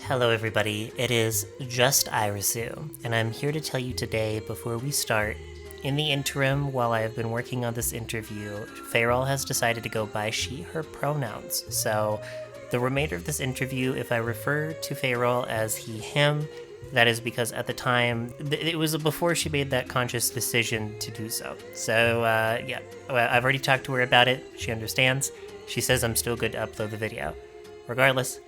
Hello, everybody. It is just Irisu, and I'm here to tell you today, before we start, in the interim, while I have been working on this interview, Feyral has decided to go by she, her pronouns. So, the remainder of this interview, if I refer to Feyral as he, him, that is because at the time, it was before she made that conscious decision to do so. So, yeah, I've already talked to her about it. She understands. She says I'm still good to upload the video. Regardless,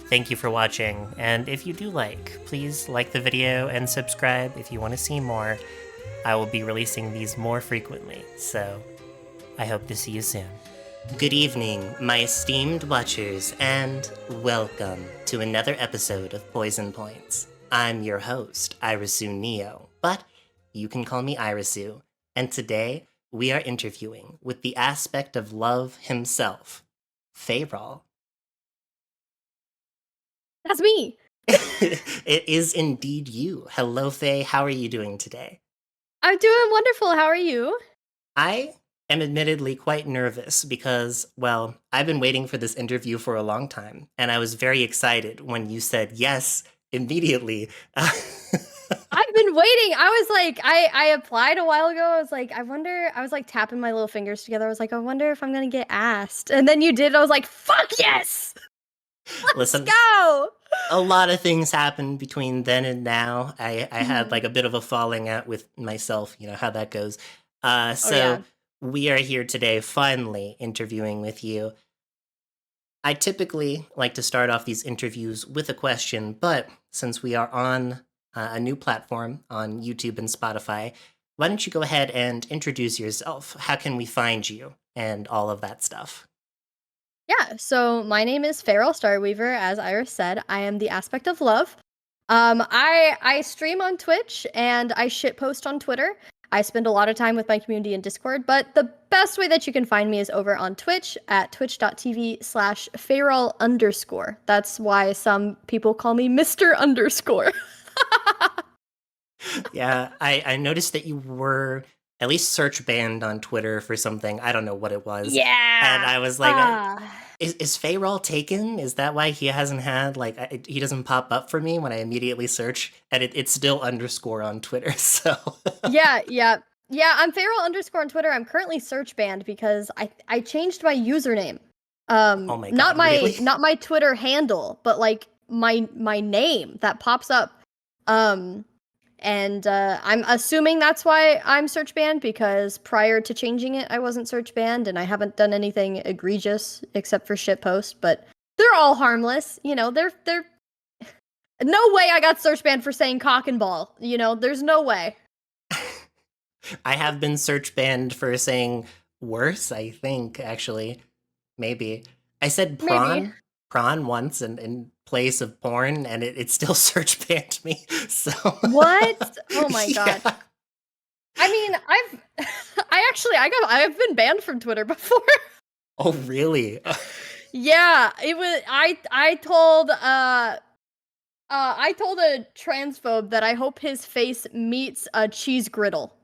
thank you for watching, and if you do please like the video and subscribe if you want to see more. I will be releasing these more frequently, so I hope to see you soon. Good evening, my esteemed watchers, and welcome to another episode of Poison Points. I'm your host, Irisu Neo, but you can call me Irisu, and today we are interviewing with the Aspect of Love himself, Feyral. That's me. It is indeed you. Hello, Faye. How are you doing today? I'm doing wonderful. How are you? I am admittedly quite nervous because, well, I've been waiting for this interview for a long time, and I was very excited when you said yes immediately. I've been waiting. I was like, I applied a while ago. I was like, I was like tapping my little fingers together. I was like, I wonder if I'm going to get asked. And then you did. I was like, fuck yes. Let's go. A lot of things happened between then and now. I had like a bit of a falling out with myself, you know how that goes. We are here today finally interviewing with you. I typically like to start off these interviews with a question, but since we are on a new platform on YouTube and Spotify, why don't you go ahead and introduce yourself? How can we find you and all of that stuff? Yeah, so my name is Feyral Starweaver, as Iris said. I am the Aspect of Love. I stream on Twitch and I shitpost on Twitter. I spend a lot of time with my community in Discord, but the best way that you can find me is over on Twitch at twitch.tv/Feyral_. That's why some people call me Mr. Underscore. Yeah, I noticed that you were at least search banned on Twitter for something. I don't know what it was. Yeah. And I was like, is Feyral taken? Is that why he hasn't had, he doesn't pop up for me when I immediately search? And it's still underscore on Twitter, so. Yeah, I'm Feyral_ on Twitter. I'm currently search banned because I changed my username. Oh my God, really? Not my Twitter handle, but like my name that pops up. I'm assuming that's why I'm search banned, because prior to changing it, I wasn't search banned, and I haven't done anything egregious except for shitpost, but they're all harmless. You know, they're no way I got search banned for saying cock and ball. You know, there's no way. I have been search banned for saying worse, I think, actually. Maybe. I said prawn once in place of porn, and it still search banned me. So what? Oh my God. Yeah. I mean, I've been banned from Twitter before. Oh really? Yeah, it was I told a transphobe that I hope his face meets a cheese griddle.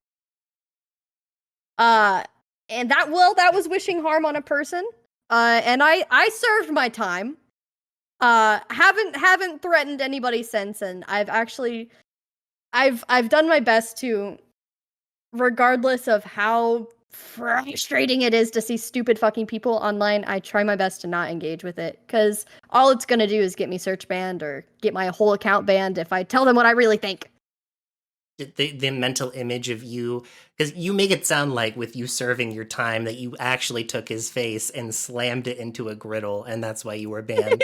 And that was wishing harm on a person. And I served my time. Haven't threatened anybody since, and I've done my best to, regardless of how frustrating it is to see stupid fucking people online, I try my best to not engage with it, because all it's gonna do is get me search banned or get my whole account banned if I tell them what I really think. The mental image of you, because you make it sound like with you serving your time that you actually took his face and slammed it into a griddle, and that's why you were banned.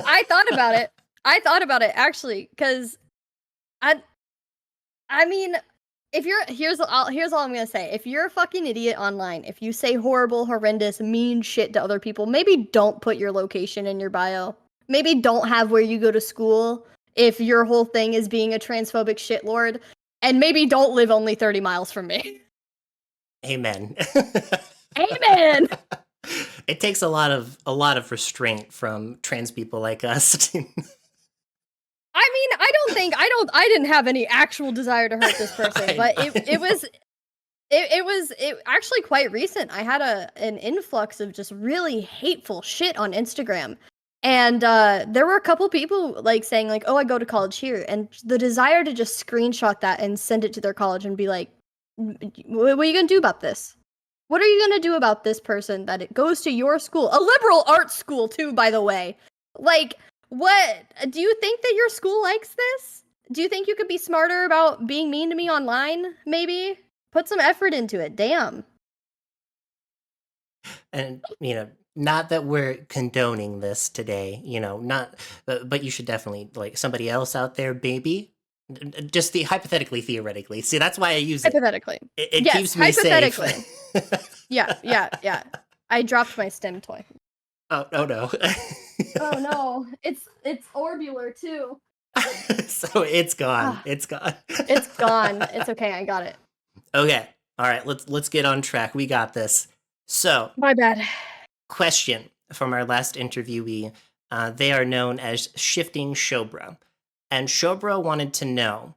I thought about it actually, because I mean, here's all I'm gonna say. If you're a fucking idiot online, if you say horrible, horrendous, mean shit to other people, maybe don't put your location in your bio. Maybe don't have where you go to school if your whole thing is being a transphobic shitlord. And maybe don't live only 30 miles from me. Amen. Amen. It takes a lot of restraint from trans people like us. I mean, I didn't have any actual desire to hurt this person, but it was actually quite recent. I had an influx of just really hateful shit on Instagram. And there were a couple people like saying like, "Oh, I go to college here," and the desire to just screenshot that and send it to their college and be like, "What are you gonna do about this? What are you gonna do about this person that it goes to your school, a liberal arts school too, by the way? Like, what do you think that your school likes this? Do you think you could be smarter about being mean to me online? Maybe put some effort into it. Damn." And not that we're condoning this today, not, but you should definitely like somebody else out there, baby. Just the hypothetically, theoretically. See, that's why I use it. Hypothetically. It Yes, keeps me safe. hypothetically. Yeah, yeah, yeah. I dropped my stem toy. Oh no. Oh no, it's orbular too. So it's gone. Ah, It's gone. it's gone. It's okay. I got it. Okay. All right. Let's get on track. We got this. So, My bad. question from our last interviewee. They are known as Shifting Shobra, and Shobra wanted to know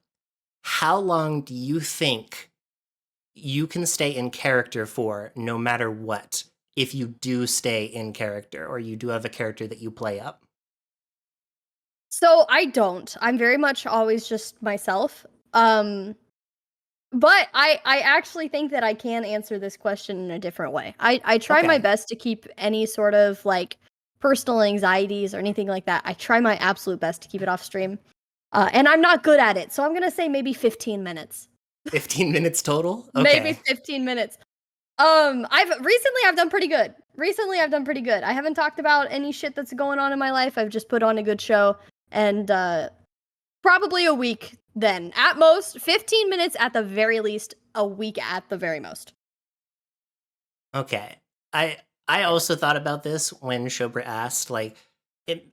how long do you think you can stay in character for, no matter what, if you do stay in character or you do have a character that you play up? So I don't. I'm very much always just myself. But I actually think that I can answer this question in a different way. I try my Okay. best to keep any sort of like personal anxieties or anything like that. I try my absolute best to keep it off stream. And I'm not good at it. So I'm going to say maybe 15 minutes. 15 minutes total? Maybe Okay. 15 minutes. I've done pretty good. Recently I've done pretty good. I haven't talked about any shit that's going on in my life. I've just put on a good show and probably a week then. At most 15 minutes at the very least, a week at the very most. Okay. I also thought about this when Shobra asked, like,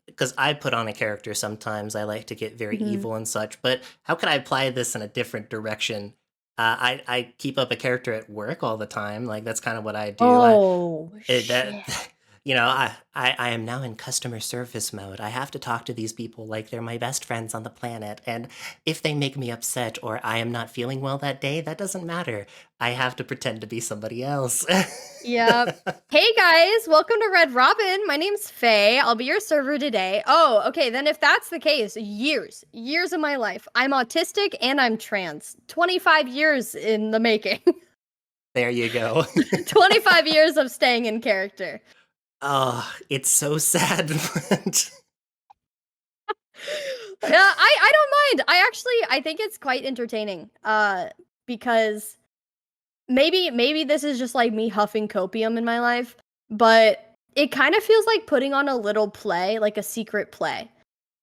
because I put on a character sometimes. I like to get very Mhm. evil and such, but how can I apply this in a different direction? I keep up a character at work all the time. Like that's kind of what I do. Oh That shit. I am now in customer service mode. I have to talk to these people like they're my best friends on the planet, and if they make me upset or I am not feeling well that day, that doesn't matter. I have to pretend to be somebody else. Yep. Hey guys, welcome to Red Robin. My name's Faye. I'll be your server today. Oh, okay, then if that's the case, years of my life. I'm autistic and I'm trans. 25 years in the making. There you go. 25 years of staying in character. Oh, it's so sad. Yeah, I don't mind. I think it's quite entertaining. Because maybe this is just like me huffing copium in my life, but it kind of feels like putting on a little play, like a secret play.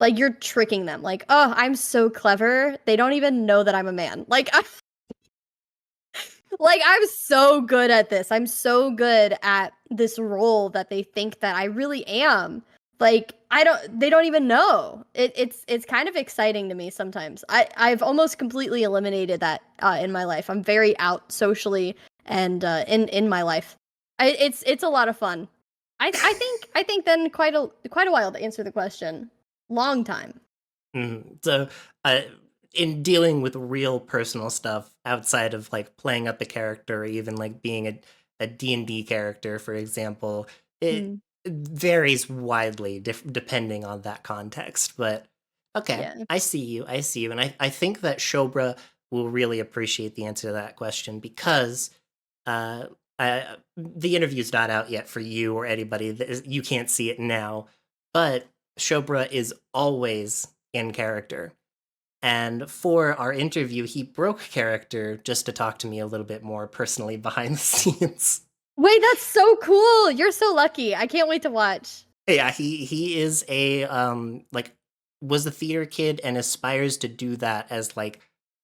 Like you're tricking them. Like, "Oh, I'm so clever. They don't even know that I'm a man." Like I'm so good at this. I'm so good at this role that they think that I really am. Like they don't even know. It's kind of exciting to me sometimes. I've almost completely eliminated that in my life. I'm very out socially and in my life. It's a lot of fun. I think then quite a while to answer the question. Long time. So, uh, in dealing with real personal stuff outside of like playing up a character or even like being a D&D character, for example, it Mm, varies widely depending on that context. But okay, yeah. I see you. I see you. And I think that Shobra will really appreciate the answer to that question because uh, the interview's not out yet for you or anybody. You can't see it now, but Shobra is always in character. And for our interview, he broke character just to talk to me a little bit more personally behind the scenes. Wait, that's so cool. You're so lucky. I can't wait to watch. Yeah, he is a like was a theater kid and aspires to do that as like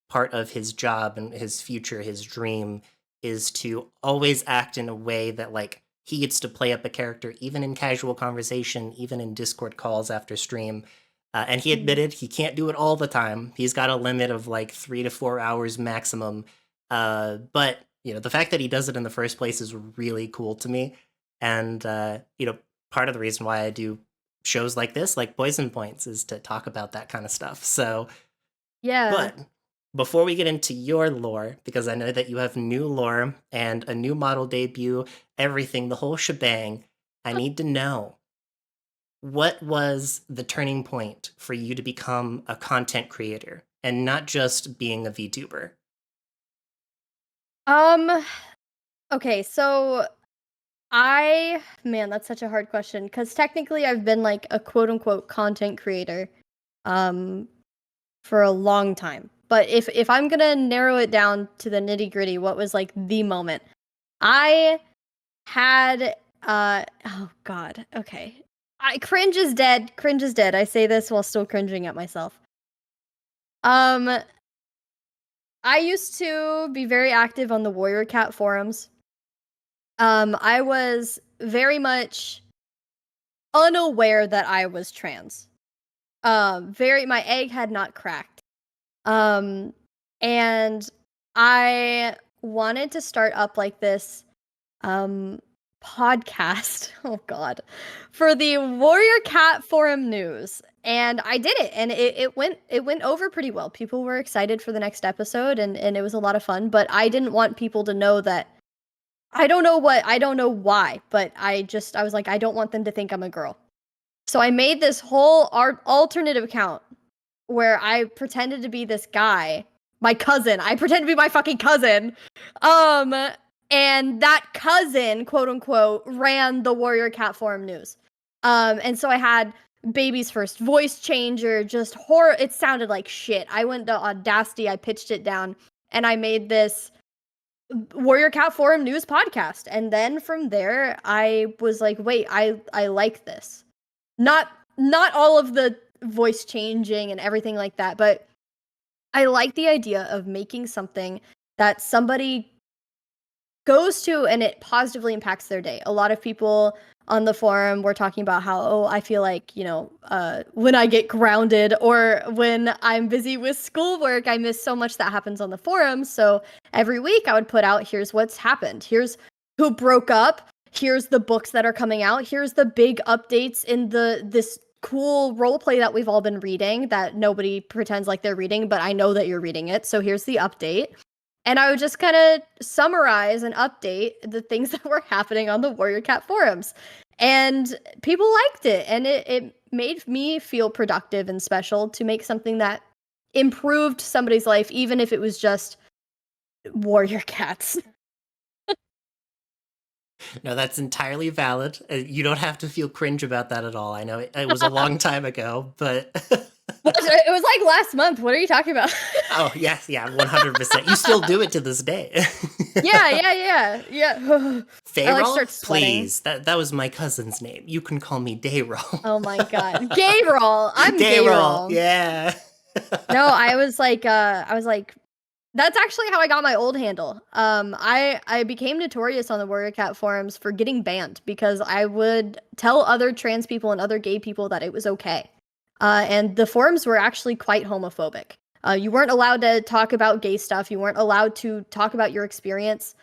part of his job and his future, his dream is to always act in a way that like he gets to play up a character even in casual conversation, even in Discord calls after stream. And he Mm. admitted he can't do it all the time. He's got a limit of like 3 to 4 hours maximum. But the fact that he does it in the first place is really cool to me. And part of the reason why I do shows like this, like Poison Points, is to talk about that kind of stuff. So, Yeah. but before we get into your lore, because I know that you have new lore and a new model debut, everything, the whole shebang, I need to know what was the turning point for you to become a content creator and not just being a VTuber? Um, okay, so man, that's such a hard question because technically I've been like a quote unquote content creator um for a long time. But if I'm gonna narrow it down to the nitty gritty, what was like the moment? I had oh god, okay. Cringe is dead. Cringe is dead. I say this while still cringing at myself. Um I used to be very active on the Warrior Cat forums. I was very much unaware that I was trans. Very my egg had not cracked. Um, and I wanted to start up like this um podcast. Oh god. For the Warrior Cat Forum news. And I did it and it went over pretty well. People were excited for the next episode and it was a lot of fun, but I didn't want people to know that I don't know why, but I was like I don't want them to think I'm a girl. So I made this whole alternative account where I pretended to be this guy, my cousin. I pretended to be my fucking cousin. Um, and that cousin, quote unquote, ran the Warrior Cat Forum news. And so I had baby's first voice changer, just horror. It sounded like shit. I went to Audacity, I pitched it down, and I made this Warrior Cat Forum news podcast. And then from there, I was like, wait, I like this. Not all of the voice changing and everything like that, but I like the idea of making something that somebody goes to and it positively impacts their day. A lot of people on the forum were talking about how, oh, I feel like, when I get grounded or when I'm busy with schoolwork, I miss so much that happens on the forum. So every week I would put out, here's what's happened. Here's who broke up. Here's the books that are coming out. Here's the big updates in this cool role play that we've all been reading that nobody pretends like they're reading, but I know that you're reading it. So here's the update. And I would just kind of summarize and update the things that were happening on the Warrior Cat forums. And people liked it. And it made me feel productive and special to make something that improved somebody's life, even if it was just warrior cats. No, that's entirely valid. You don't have to feel cringe about that at all. I know it was a long time ago, but It was like last month. What are you talking about? oh yes, yeah, 100%. You still do it to this day. Yeah. Feyral, please. That was my cousin's name. You can call me Dayroll. Oh my god, gay roll. I'm gay Dayroll. roll. Yeah. No, I was like, that's actually how I got my old handle. I became notorious on the Warrior Cat forums for getting banned because I would tell other trans people and other gay people that it was okay. And the forums were actually quite homophobic. You weren't allowed to talk about gay stuff. You weren't allowed to talk about your experience.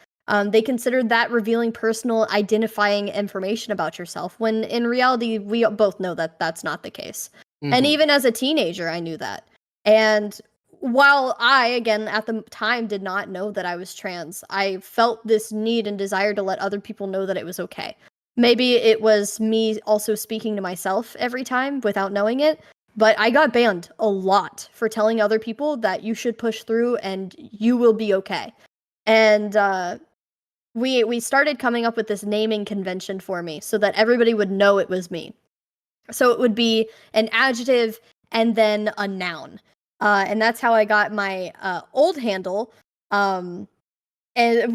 They considered that revealing personal identifying information about yourself, when in reality, we both know that that's not the case. And even as a teenager, I knew that. And while I, again, at the time did not know that I was trans, I felt this need and desire to let other people know that it was okay. Maybe it was me also speaking to myself every time without knowing it, but I got banned a lot for telling other people that you should push through and you will be okay. And we started coming up with this naming convention for me so that everybody would know it was me. So it would be an adjective and then a noun. And that's how I got my old handle, and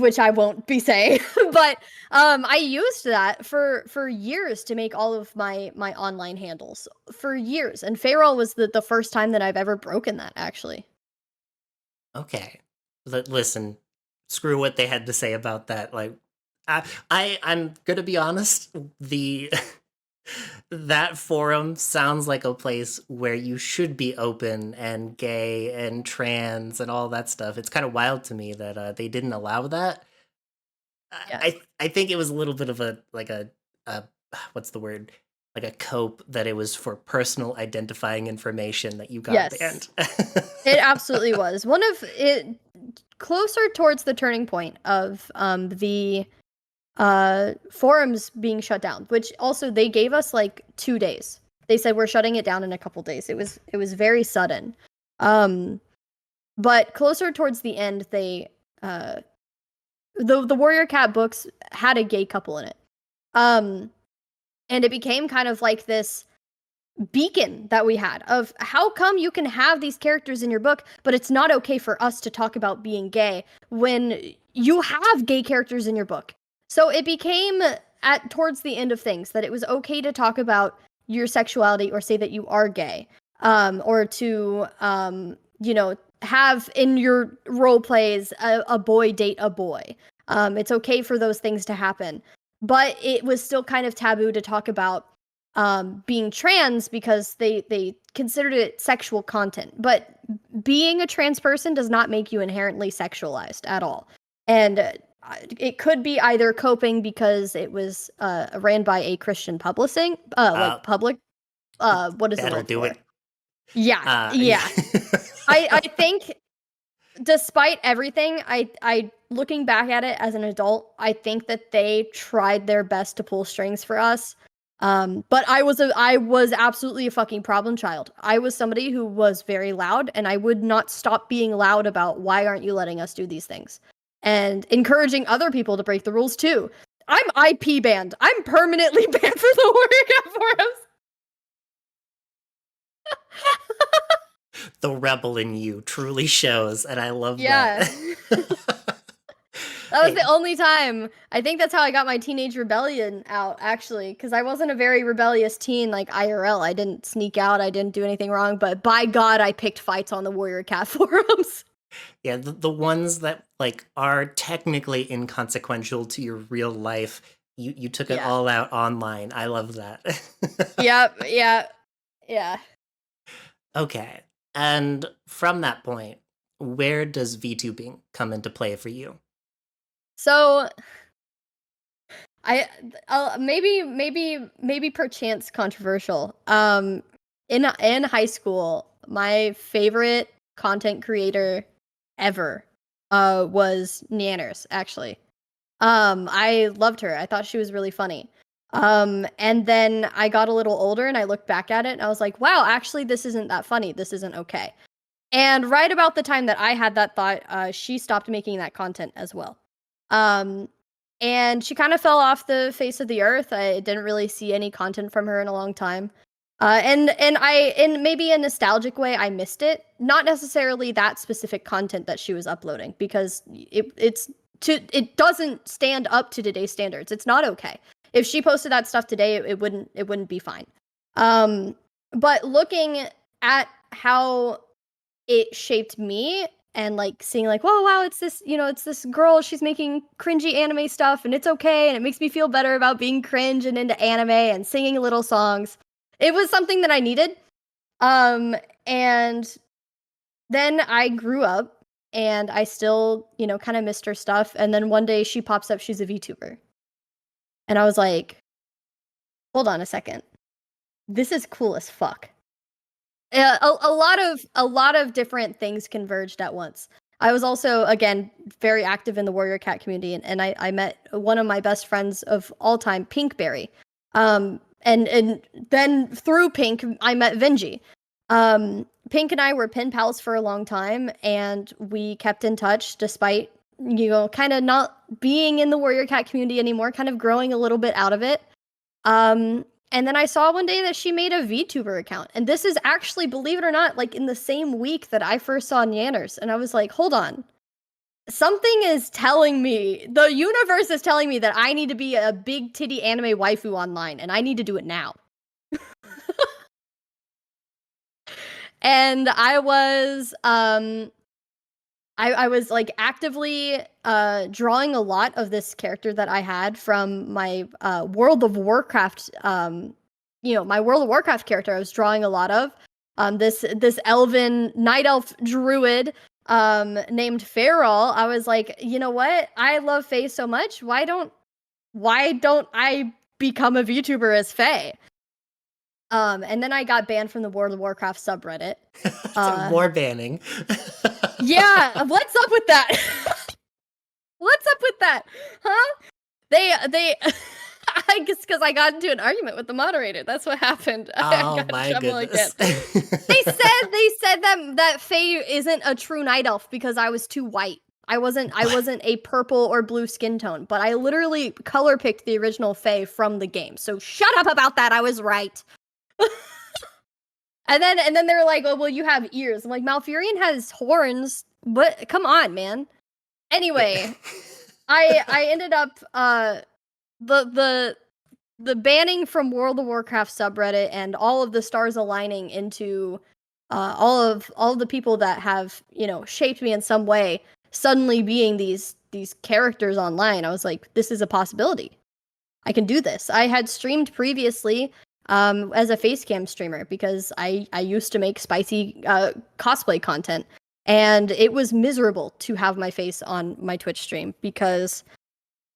which I won't be saying, but I used that for years to make all of my online handles for years. And Feyral was the first time that I've ever broken that, actually. Okay. Listen, screw what they had to say about that. Like, I'm gonna be honest. The that forum sounds like a place where you should be open and gay and trans and all that stuff. It's kind of wild to me that they didn't allow that. Yeah. I think it was a little bit of a what's the word, like a cope, that it was for personal identifying information that you got Yes. banned. It absolutely was. One of it closer towards the turning point of the forums being shut down, which also they gave us like 2 days. They said we're shutting it down in a couple days. It was very sudden. But closer towards the end, the Warrior Cat books had a gay couple in it. And it became kind of like this beacon that we had of how come you can have these characters in your book, but it's not okay for us to talk about being gay when you have gay characters in your book. So it became towards the end of things that it was okay to talk about your sexuality or say that you are gay, or to have in your role plays a boy date a boy. It's okay for those things to happen, but it was still kind of taboo to talk about being trans because they considered it sexual content. But being a trans person does not make you inherently sexualized at all. And it could be either coping because it was ran by a Christian publishing, public. What is the word for it? Yeah, yeah. I think, despite everything, I looking back at it as an adult, I think that they tried their best to pull strings for us. But I was absolutely a fucking problem child. I was somebody who was very loud, and I would not stop being loud about why aren't you letting us do these things, and encouraging other people to break the rules too. I'm IP banned. I'm permanently banned from the Warrior Cat forums. The rebel in you truly shows, and I love that. That was the only time. I think that's how I got my teenage rebellion out, actually, because I wasn't a very rebellious teen like IRL. I didn't sneak out. I didn't do anything wrong, but by God, I picked fights on the Warrior Cat forums. Yeah, the ones that like are technically inconsequential to your real life, you took it all out online. I love that. Yep, yeah. Okay, and from that point, where does VTubing come into play for you? So, maybe perchance controversial. In high school, my favorite content creator ever was Nanners, actually. I loved her. I thought she was really funny. And then I got a little older and I looked back at it and I was like, wow, actually this isn't that funny. This isn't okay. And right about the time that I had that thought, she stopped making that content as well. And she kind of fell off the face of the earth. I didn't really see any content from her in a long time. And in maybe a nostalgic way, I missed it. Not necessarily that specific content that she was uploading, because it doesn't stand up to today's standards. It's not okay. If she posted that stuff today, it wouldn't be fine. But looking at how it shaped me, and like seeing like, whoa, wow, it's this girl, she's making cringy anime stuff and it's okay, and it makes me feel better about being cringe and into anime and singing little songs. It was something that I needed. And then I grew up and I still, kind of missed her stuff. And then one day she pops up, she's a VTuber. And I was like, hold on a second. This is cool as fuck. A lot of different things converged at once. I was also, again, very active in the Warrior Cat community, and I met one of my best friends of all time, Pinkberry. And then through Pink, I met Vinji. Pink and I were pen pals for a long time, and we kept in touch despite, kind of not being in the Warrior Cat community anymore, kind of growing a little bit out of it. And then I saw one day that she made a VTuber account. And this is actually, believe it or not, like in the same week that I first saw Nanners. And I was like, hold on. Something is telling me, the universe is telling me that I need to be a big titty anime waifu online. And I need to do it now. And I was, I was like actively drawing a lot of this character that I had from my World of Warcraft, my World of Warcraft character. I was drawing a lot of this elven night elf druid named Feyral. I was like, you know what? I love Fae so much. Why don't I become a VTuber as Fae? And then I got banned from the World of Warcraft subreddit. More banning. Yeah, what's up with that? What's up with that? Huh? They I guess because I got into an argument with the moderator. That's what happened. I Oh got in my trouble again. goodness. They said that Faye isn't a true night elf because I was too white. I wasn't a purple or blue skin tone, but I literally color picked the original Faye from the game. So shut up about that. I was right. And then they're like, "Oh, well, you have ears." I'm like, "Malfurion has horns." What? Come on, man. Anyway, I ended up the the banning from World of Warcraft subreddit and all of the stars aligning into all of the people that have, shaped me in some way suddenly being these characters online. I was like, this is a possibility. I can do this. I had streamed previously as a facecam streamer because I used to make spicy cosplay content, and it was miserable to have my face on my Twitch stream because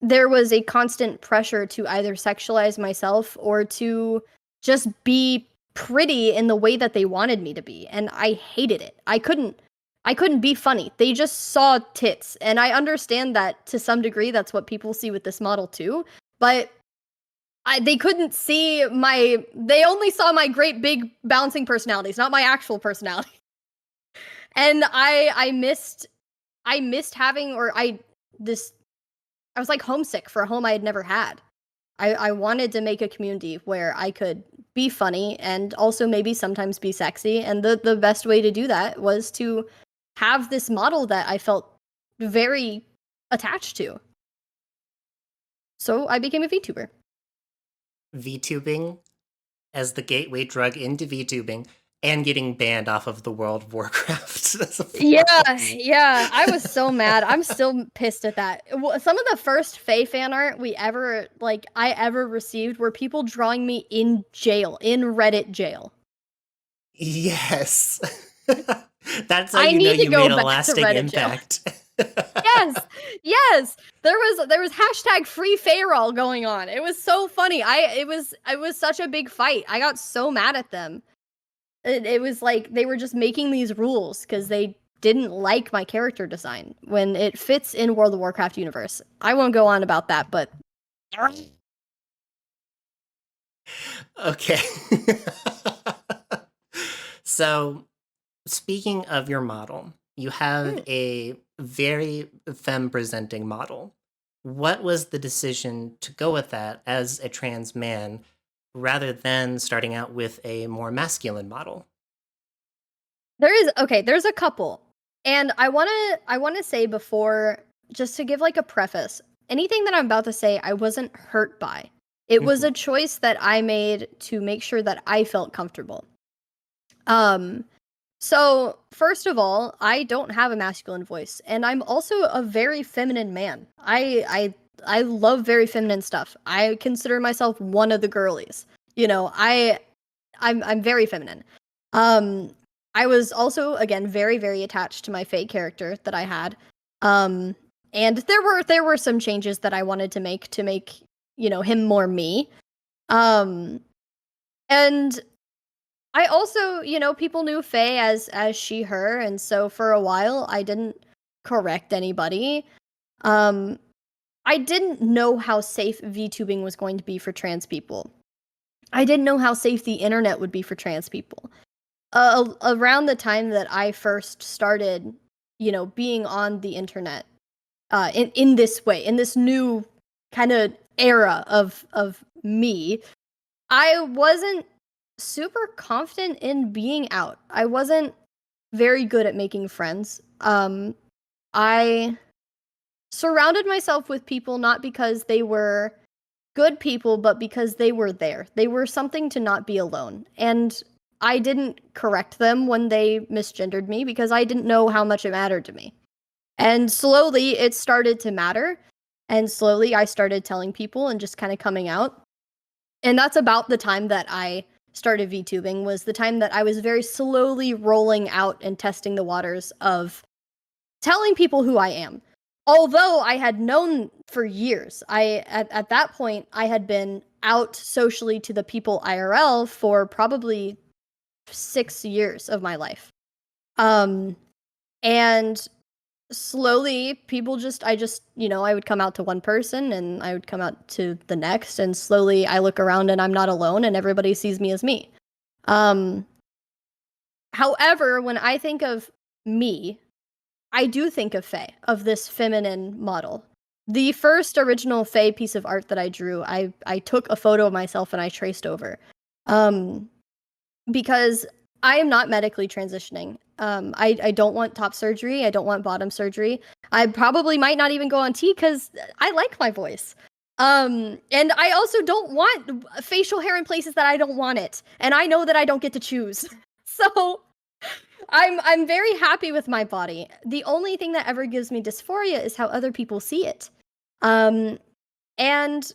there was a constant pressure to either sexualize myself or to just be pretty in the way that they wanted me to be, and I hated it. I couldn't be funny. They just saw tits, and I understand that to some degree that's what people see with this model too, but they couldn't see they only saw my great big bouncing personalities, not my actual personality. And I missed having, I was like homesick for a home I had never had. I wanted to make a community where I could be funny and also maybe sometimes be sexy. And the best way to do that was to have this model that I felt very attached to. So I became a VTuber. VTubing as the gateway drug into VTubing and getting banned off of the World of Warcraft. Yeah, I was so mad. I'm still pissed at that. Some of the first Faye fan art I ever received were people drawing me in jail, in Reddit jail. Yes. That's how I you know need to you go made a back to lasting Reddit jail. impact. Yes. There was hashtag free Feyral going on. It was so funny. It was such a big fight. I got so mad at them. It was like they were just making these rules because they didn't like my character design when it fits in World of Warcraft universe. I won't go on about that, but Okay. So, speaking of your model, you have a very femme presenting model. What was the decision to go with that as a trans man rather than starting out with a more masculine model? there's a couple. And I want to say before, just to give like a preface, anything that I'm about to say I wasn't hurt by. It was a choice that I made to make sure that I felt comfortable. So first of all, I don't have a masculine voice, and I'm also a very feminine man. I love very feminine stuff. I consider myself one of the girlies. I'm very feminine. I was also again very very attached to my Faye character that I had. And there were some changes that I wanted to make him more me. And I also, people knew Faye as she, her, and so for a while I didn't correct anybody. I didn't know how safe VTubing was going to be for trans people. I didn't know how safe the internet would be for trans people. Around the time that I first started, being on the internet, in this way, in this new kind of era of me, I wasn't super confident in being out. I wasn't very good at making friends. I surrounded myself with people not because they were good people, but because they were there. They were something to not be alone. And I didn't correct them when they misgendered me because I didn't know how much it mattered to me. And slowly it started to matter. And slowly I started telling people and just kind of coming out. And that's about the time that I started VTubing, was the time that I was very slowly rolling out and testing the waters of telling people who I am. Although I had known for years, at that point I had been out socially to the people IRL for probably 6 years of my life. And slowly people I would come out to one person and I would come out to the next, and slowly I look around and I'm not alone and everybody sees me as me. Um, However, when I think of me, I do think of Faye, of this feminine model. The first original Faye piece of art that I drew, I took a photo of myself and I traced over. Um, because I am not medically transitioning. I don't want top surgery. I don't want bottom surgery. I probably might not even go on T because I like my voice. And I also don't want facial hair in places that I don't want it. And I know that I don't get to choose. So I'm very happy with my body. The only thing that ever gives me dysphoria is how other people see it. Um, and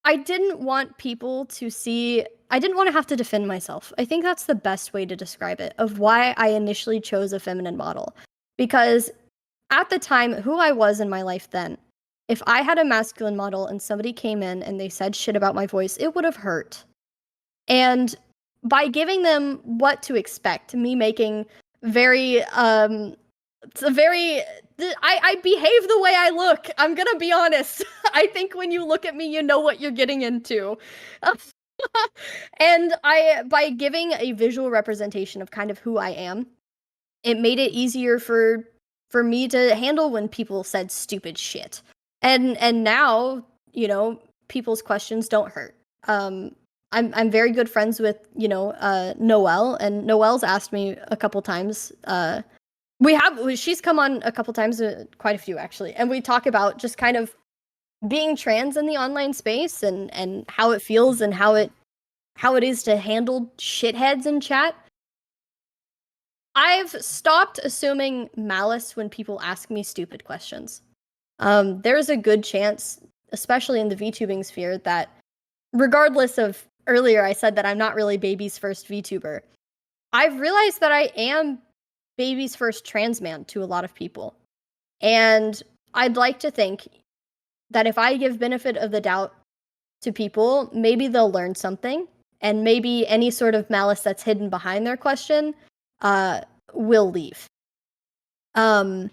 I didn't want people to see, I didn't want to have to defend myself. I think that's the best way to describe it, of why I initially chose a feminine model. Because at the time, who I was in my life then, if I had a masculine model and somebody came in and they said shit about my voice, it would have hurt. And by giving them what to expect, me making very it's a very I behave the way I look. I'm gonna be honest. I think when you look at me, you know what you're getting into. And by giving a visual representation of kind of who I am, it made it easier for me to handle when people said stupid shit. And now, people's questions don't hurt. I'm very good friends with, Noelle, and Noelle's asked me a couple times, she's come on a couple times, quite a few actually, and we talk about just kind of being trans in the online space and how it feels and how it is to handle shitheads in chat. I've stopped assuming malice when people ask me stupid questions. There's a good chance, especially in the VTubing sphere, that regardless of earlier I said that I'm not really baby's first VTuber, I've realized that I am baby's first trans man to a lot of people. And I'd like to think that if I give benefit of the doubt to people, maybe they'll learn something, and maybe any sort of malice that's hidden behind their question will leave. And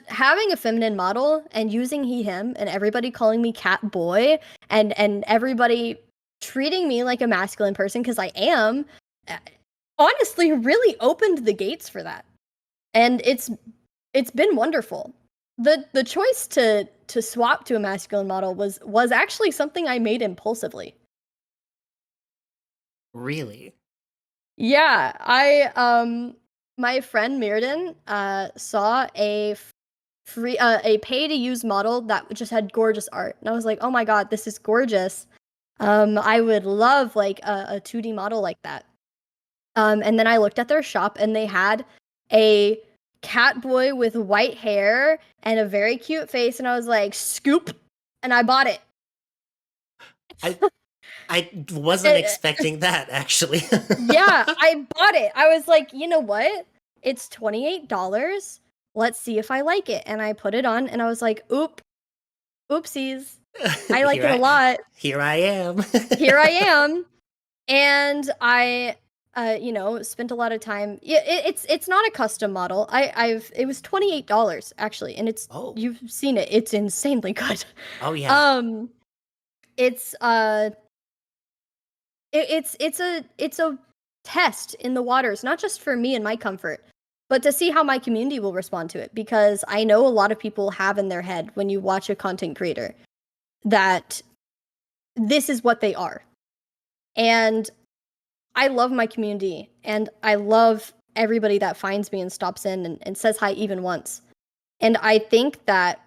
having a feminine model and using he, him, and everybody calling me cat boy, and everybody treating me like a masculine person, because I am, honestly really opened the gates for that. And it's been wonderful. The choice to swap to a masculine model was actually something I made impulsively. Really? Yeah, my friend Mirrodin saw a free a pay to use model that just had gorgeous art, and I was like, oh my god, this is gorgeous. I would love like a 2D model like that. And then I looked at their shop and they had a cat boy with white hair and a very cute face, and I was like, scoop, and I bought it. I wasn't expecting that, actually. Yeah, I bought it. I was like, you know what? It's $28. Let's see if I like it. And I put it on and I was like, oopsies. I like it a lot. Here I am. Here I am. And I spent a lot of time. Yeah, it's not a custom model. It was $28 actually, and you've seen it. It's insanely good. Oh yeah. It's a test in the waters, not just for me and my comfort, but to see how my community will respond to it, because I know a lot of people have in their head when you watch a content creator that this is what they are. And I love my community, and I love everybody that finds me and stops in and says hi even once. And I think that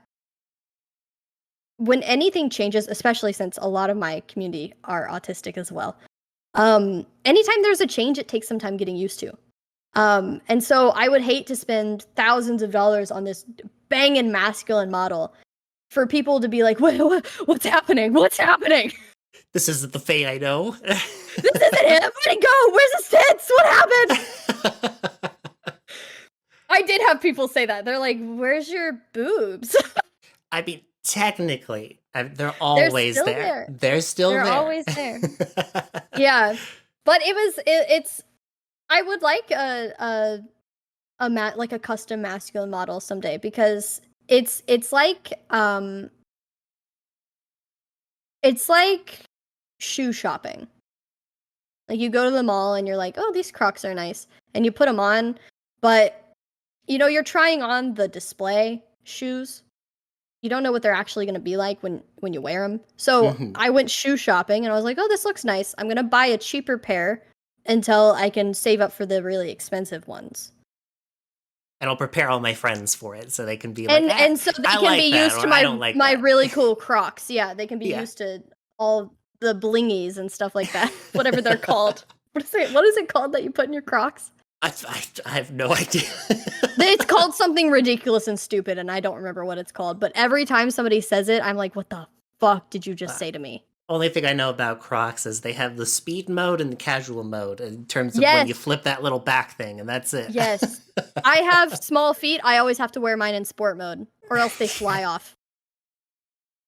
when anything changes, especially since a lot of my community are autistic as well, anytime there's a change, it takes some time getting used to. And so I would hate to spend thousands of dollars on this banging masculine model for people to be like, what's happening? What's happening? This isn't the Faye I know. This isn't him. Where'd he go? Where's his tits? What happened? I did have people say that. They're like, where's your boobs? I mean, technically, they're always there. They're still there. They're always there. Yeah. But it's I would like like a custom masculine model someday, because it's like shoe shopping. Like, you go to the mall and you're like, oh, these Crocs are nice, and you put them on, but you're trying on the display shoes. You don't know what they're actually going to be like when you wear them. So I went shoe shopping and I was like, oh, this looks nice. I'm going to buy a cheaper pair until I can save up for the really expensive ones. And I'll prepare all my friends for it so they can be and like, and so they I can like be that, used to or I don't like my that. really cool Crocs. Yeah, they can be Yeah. used to all the blingies and stuff like that. Whatever they're called. What is it called that you put in your Crocs? I have no idea. It's called something ridiculous and stupid, and I don't remember what it's called. But every time somebody says it, I'm like, what the fuck did you just say to me? Only thing I know about Crocs is they have the speed mode and the casual mode in terms of when you flip that little back thing, and that's it. Yes. I have small feet. I always have to wear mine in sport mode, or else they fly off.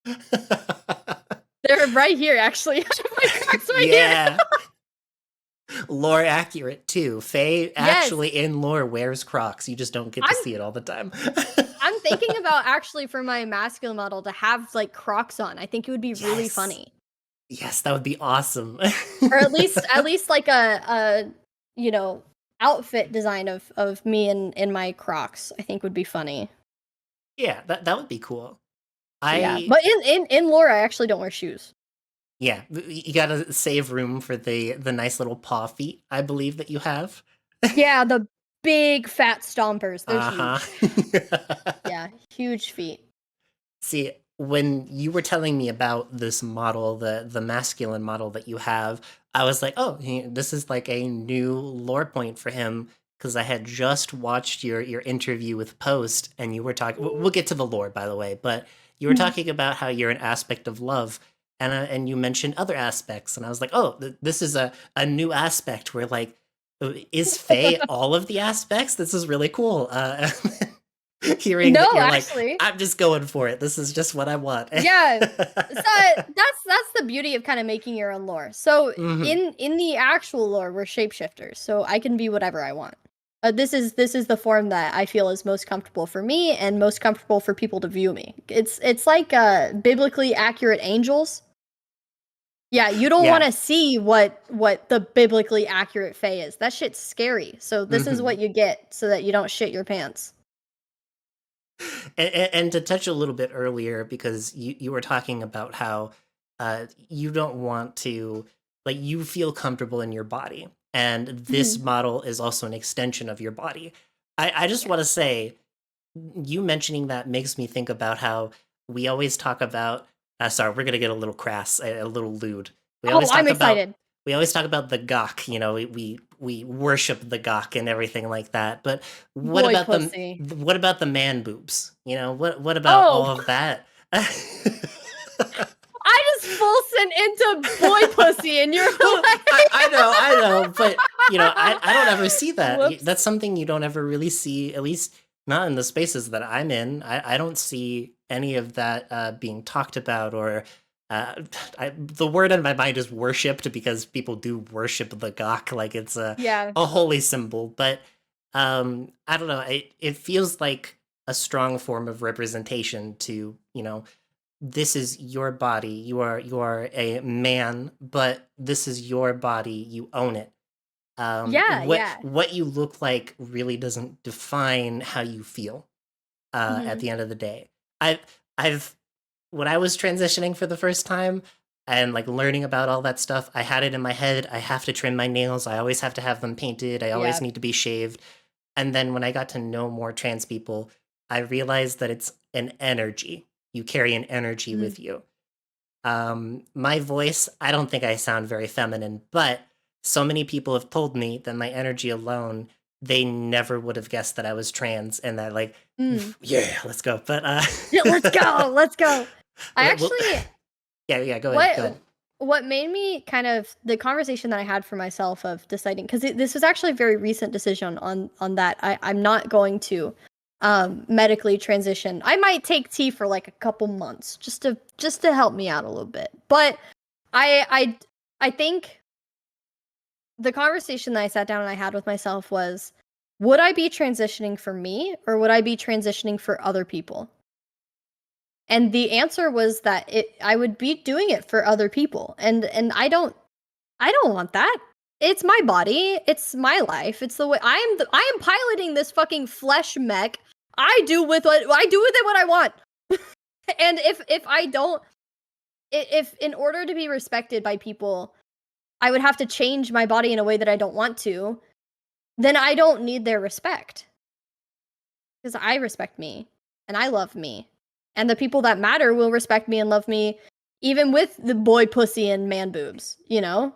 They're right here, actually. My Crocs right here. Lore accurate, too. Faye actually in lore wears Crocs. You just don't get to see it all the time. I'm thinking about, actually, for my masculine model to have, like, Crocs on. I think it would be really funny. Yes, that would be awesome. Or at least like a outfit design of me in my Crocs, I think would be funny. Yeah, that would be cool. But in lore, I actually don't wear shoes. Yeah, you gotta save room for the nice little paw feet, I believe, that you have. Yeah, the big fat stompers. They're huge. Yeah, huge feet. See, when you were telling me about this model, the masculine model that you have, I was like, oh, this is like a new lore point for him, because I had just watched your interview with Post, and you were talking. We'll get to the lore, by the way, but you were talking about how you're an aspect of love, and you mentioned other aspects, and I was like, oh, this is a new aspect where, like, is Faye all of the aspects? This is really cool. Hearing that you're actually, like, I'm just going for it. This is just what I want. Yeah, so that's the beauty of kind of making your own lore. So in the actual lore, we're shapeshifters, so I can be whatever I want. This is the form that I feel is most comfortable for me and most comfortable for people to view me. It's like biblically accurate angels. Yeah, you don't want to see what the biblically accurate Fae is. That shit's scary. So this is what you get so that you don't shit your pants. And to touch a little bit earlier, because you were talking about how you don't want to, like, you feel comfortable in your body, and this model is also an extension of your body. I just want to say, you mentioning that makes me think about how we always talk about, sorry, we're going to get a little crass, a little lewd. I'm excited. We always talk about the gawk, we worship the gawk and everything like that. But what about the man boobs? What about all of that? I just full sent into boy pussy, and you're like, I know, but I don't ever see that. Whoops. That's something you don't ever really see, at least not in the spaces that I'm in. I don't see any of that being talked about, or the word in my mind is worshipped, because people do worship the gawk like it's a holy symbol. But I don't know. It feels like a strong form of representation to, this is your body. You are a man, but this is your body. You own it. What you look like really doesn't define how you feel at the end of the day. I've when I was transitioning for the first time and, like, learning about all that stuff, I had it in my head. I have to trim my nails. I always have to have them painted. I always need to be shaved. And then when I got to know more trans people, I realized that it's an energy. You carry an energy with you. My voice, I don't think I sound very feminine, but so many people have told me that my energy alone, they never would have guessed that I was trans, and that, like, yeah, let's go. But let's go. I actually, go ahead. What made me kind of, the conversation that I had for myself of deciding, because this was actually a very recent decision on that. I'm not going to medically transition. I might take tea for like a couple months just to help me out a little bit. But I think the conversation that I sat down and I had with myself was, would I be transitioning for me or would I be transitioning for other people? And the answer was that I would be doing it for other people. And I don't want that. It's my body. It's my life. It's the way I am piloting this fucking flesh mech. I do with it what I want. And if I don't, if in order to be respected by people, I would have to change my body in a way that I don't want to, then I don't need their respect. Because I respect me and I love me. And the people that matter will respect me and love me even with the boy pussy and man boobs, you know?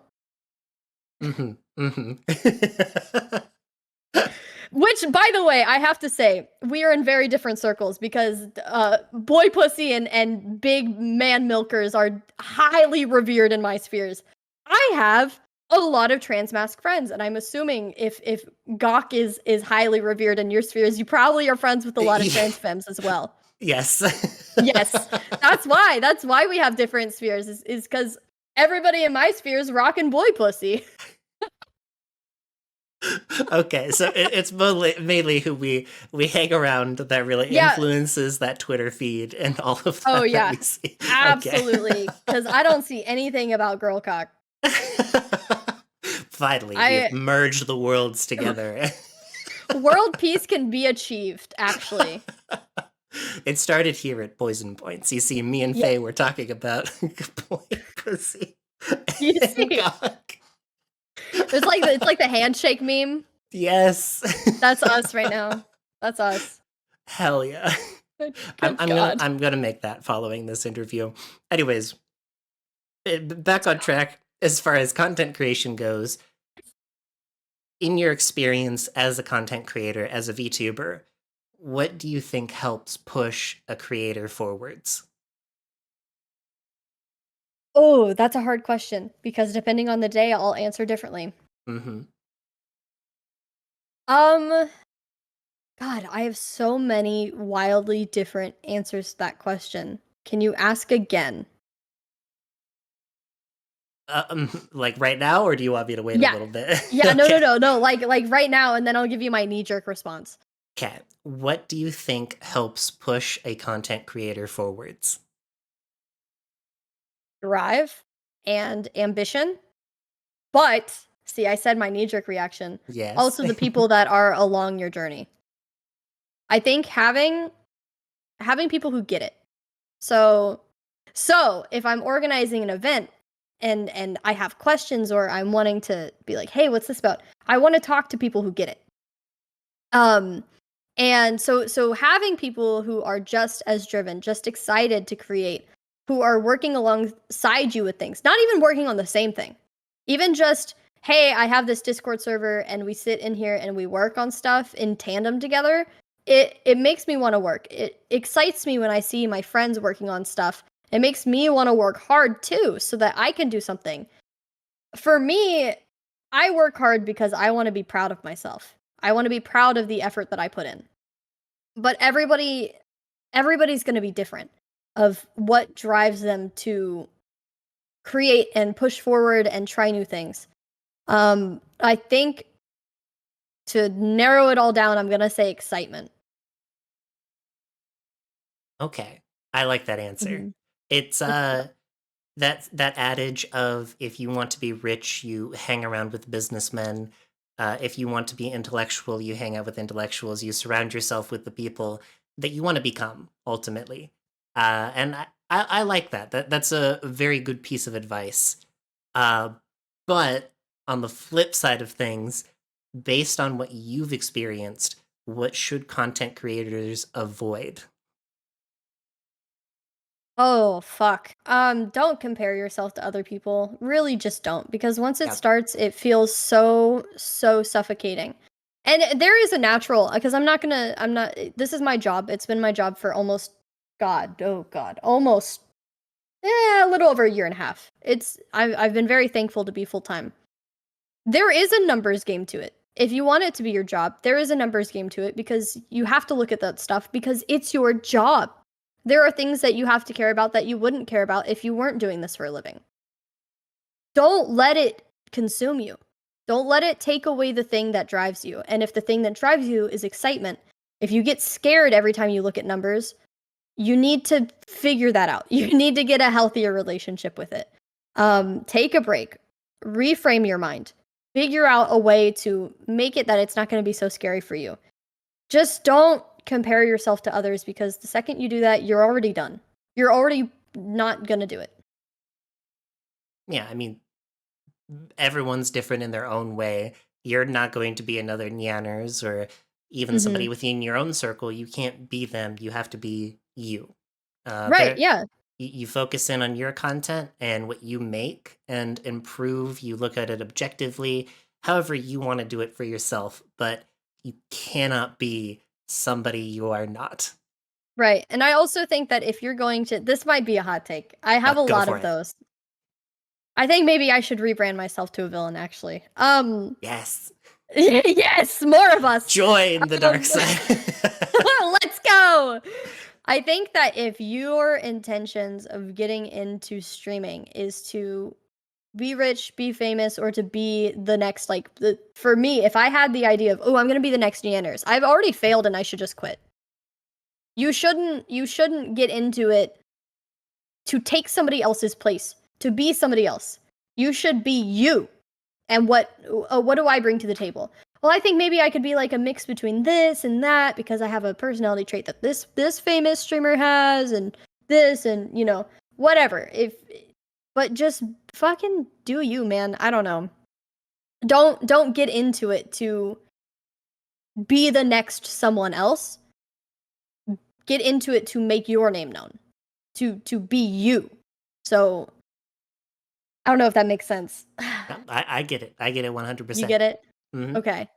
Which, by the way, I have to say, we are in very different circles because boy pussy and big man milkers are highly revered in my spheres. I have a lot of trans masc friends, and I'm assuming if Gawk is highly revered in your spheres, you probably are friends with a lot of trans femmes as well. Yes. Yes. That's why we have different spheres, is because everybody in my spheres rocking boy pussy. Okay, so it's mainly who we hang around that really influences that Twitter feed and all of that. Oh yeah, that we see. absolutely. Because I don't see anything about girl cock. Finally, we've merged the worlds together. World peace can be achieved, actually. It started here at Poison Points. You see, me and Faye were talking about boy pussy. You see, it's like the handshake meme. Yes, that's us right now. That's us. Hell yeah! I'm gonna make that following this interview. Anyways, back on track as far as content creation goes. In your experience as a content creator, as a VTuber, what do you think helps push a creator forwards? Oh, that's a hard question because depending on the day, I'll answer differently. God, I have so many wildly different answers to that question. Can you ask again? Like right now, or do you want me to wait a little bit? Yeah, okay. No. Like right now, and then I'll give you my knee-jerk response. Okay. What do you think helps push a content creator forwards? Drive and ambition. But, see, I said my knee-jerk reaction. Yes. Also the people that are along your journey. I think having people who get it. So if I'm organizing an event and I have questions or I'm wanting to be like, hey, what's this about? I want to talk to people who get it. And so having people who are just as driven, just excited to create, who are working alongside you with things, not even working on the same thing, even just, hey, I have this Discord server and we sit in here and we work on stuff in tandem together. It makes me want to work. It excites me when I see my friends working on stuff. It makes me want to work hard too, so that I can do something. For me, I work hard because I want to be proud of myself. I want to be proud of the effort that I put in. But everybody's going to be different of what drives them to create and push forward and try new things. I think to narrow it all down, I'm going to say excitement. Okay. I like that answer. It's that adage of if you want to be rich, you hang around with businessmen. If you want to be intellectual, you hang out with intellectuals. You surround yourself with the people that you want to become, ultimately. And I like that. That's a very good piece of advice. But on the flip side of things, based on what you've experienced, what should content creators avoid? Oh, fuck. Don't compare yourself to other people. Really just don't. Because once it starts, it feels so suffocating. And there is a natural, because this is my job. It's been my job for almost, almost, a little over a year and a half. I've been very thankful to be full-time. There is a numbers game to it. If you want it to be your job, there is a numbers game to it because you have to look at that stuff because it's your job. There are things that you have to care about that you wouldn't care about if you weren't doing this for a living. Don't let it consume you. Don't let it take away the thing that drives you. And if the thing that drives you is excitement, if you get scared every time you look at numbers, you need to figure that out. You need to get a healthier relationship with it. Take a break, reframe your mind, figure out a way to make it that it's not going to be so scary for you. Just don't compare yourself to others, because the second you do that, you're already done. You're already not going to do it. Yeah, I mean, everyone's different in their own way. You're not going to be another Nyanners or even somebody within your own circle. You can't be them. You have to be you. Right, yeah. You focus in on your content and what you make and improve. You look at it objectively, however you want to do it for yourself, but you cannot be somebody you are not. Right. And I also think that if you're going to, this might be a hot take. I have a Go lot for of it. those. I think maybe I should rebrand myself to a villain, actually. Yes. Yes, more of us. Join the dark side. Let's go. I think that if your intentions of getting into streaming is to be rich, be famous, or to be the next, like, for me, if I had the idea of, oh, I'm gonna be the next Neanders, I've already failed and I should just quit. You shouldn't get into it to take somebody else's place, to be somebody else. You should be you. And what do I bring to the table? Well, I think maybe I could be like a mix between this and that, because I have a personality trait that this famous streamer has, and this, and whatever. But just fucking do you, man. I don't know. Don't get into it to be the next someone else. Get into it to make your name known. To be you. So I don't know if that makes sense. I get it. I get it 100%. You get it? Mm-hmm. Okay.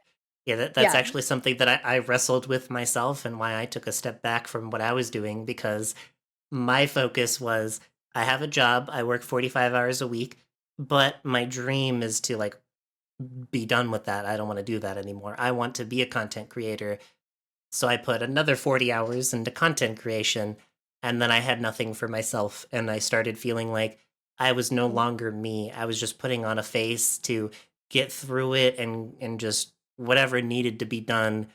Yeah, that's actually something that I wrestled with myself, and why I took a step back from what I was doing, because my focus was, I have a job, I work 45 hours a week, but my dream is to like be done with that. I don't want to do that anymore. I want to be a content creator. So I put another 40 hours into content creation, and then I had nothing for myself, and I started feeling like I was no longer me. I was just putting on a face to get through it and just whatever needed to be done.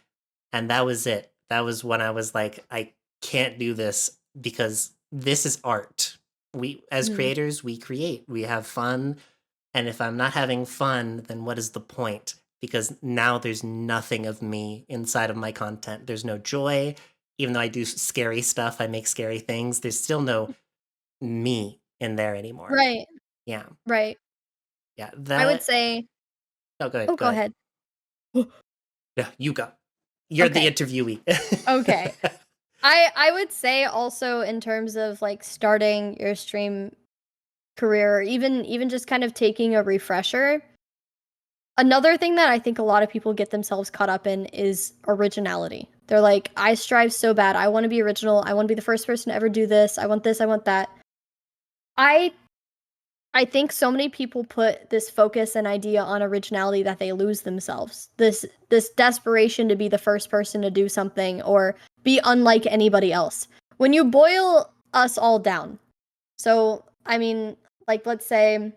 And that was it. That was when I was like, I can't do this, because this is art. We, as creators, we create, we have fun. And if I'm not having fun, then what is the point? Because now there's nothing of me inside of my content. There's no joy. Even though I do scary stuff, I make scary things, there's still no me in there anymore. Right. Yeah. Right. Yeah. I would say. Oh, go ahead. Oh, go ahead. Yeah, you go. You're the interviewee. Okay. I would say also, in terms of like starting your stream career, or even just kind of taking a refresher. Another thing that I think a lot of people get themselves caught up in is originality. They're like, I strive so bad. I want to be original. I want to be the first person to ever do this. I want this. I want that. I think so many people put this focus and idea on originality that they lose themselves. This desperation to be the first person to do something or be unlike anybody else. When you boil us all down, so I mean, like, let's say,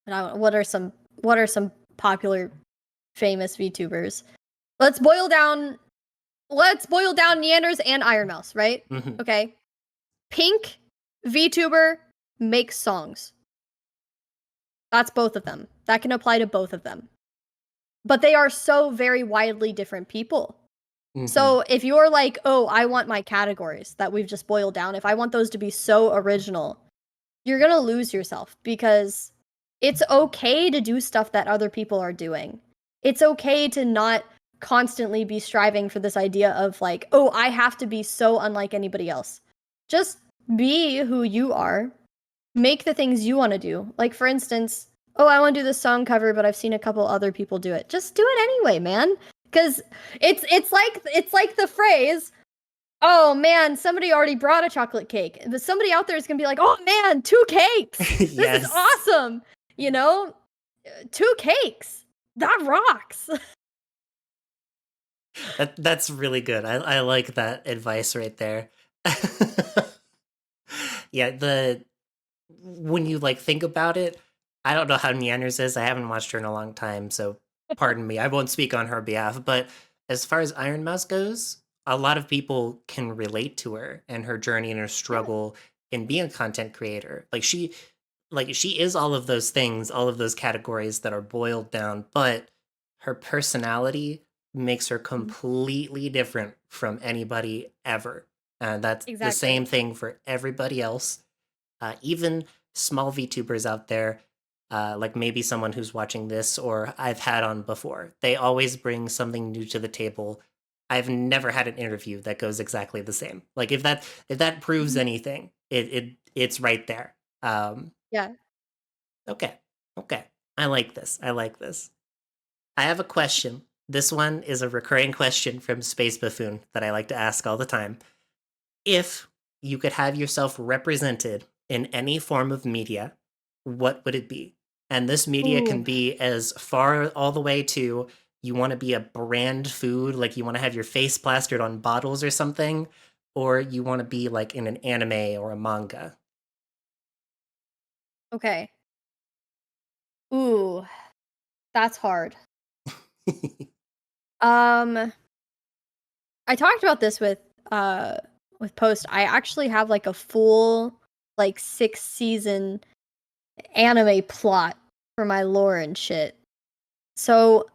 what are some popular famous VTubers? Let's boil down Neanders and Iron Mouse, right? Mm-hmm. Okay. Pink VTuber makes songs. That's both of them. That can apply to both of them. But they are so very widely different people. Mm-hmm. So if you're like, oh, I want my categories that we've just boiled down, if I want those to be so original, you're going to lose yourself, because it's okay to do stuff that other people are doing. It's okay to not constantly be striving for this idea of like, oh, I have to be so unlike anybody else. Just be who you are. Make the things you want to do. Like, for instance, oh, I want to do this song cover, but I've seen a couple other people do it. Just do it anyway, man. Because it's like the phrase, oh man, somebody already brought a chocolate cake. But somebody out there is gonna be like, oh man, 2 cakes. This Yes. is awesome. 2 cakes. That rocks. That's really good. I like that advice right there. Yeah, when you like think about it, I don't know how Neanders is. I haven't watched her in a long time, so pardon me. I won't speak on her behalf. But as far as Iron Mouse goes, a lot of people can relate to her and her journey and her Yeah, struggle in being a content creator. She is all of those things, all of those categories that are boiled down, but her personality makes her mhm, completely different from anybody ever. And that's the exactly. same thing for everybody else. Even small VTubers out there, like maybe someone who's watching this or I've had on before, they always bring something new to the table. I've never had an interview that goes exactly the same. Like if that proves Mhm. anything, it's right there. Yeah. Okay, okay, I like this. I like this. I have a question. This one is a recurring question from Space Buffoon that I like to ask all the time. If you could have yourself represented in any form of media, what would it be? And this media can Ooh. be as far all the way to you want to be a brand food, like you want to have your face plastered on bottles or something, or you want to be like in an anime or a manga. Okay. Ooh, that's hard. Um, I talked about this with Post. I actually have like a full like 6 season anime plot for my lore and shit. So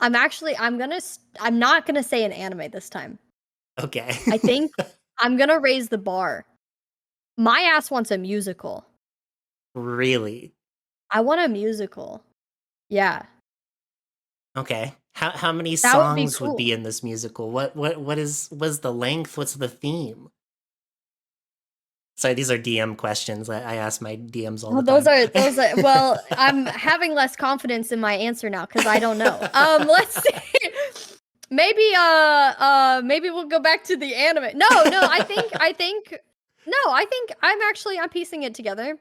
I'm not gonna say an anime this time. Okay. I think I'm gonna raise the bar. My ass wants a musical. Really? I want a musical. Yeah, Okay. How many that would be songs would cool. be in this musical? What's the length? What's the theme? Sorry, these are DM questions. I ask my DMs all Oh, the time. those are well, I'm having less confidence in my answer now because I don't know. Let's see. Maybe we'll go back to the anime. No, I think I'm piecing it together.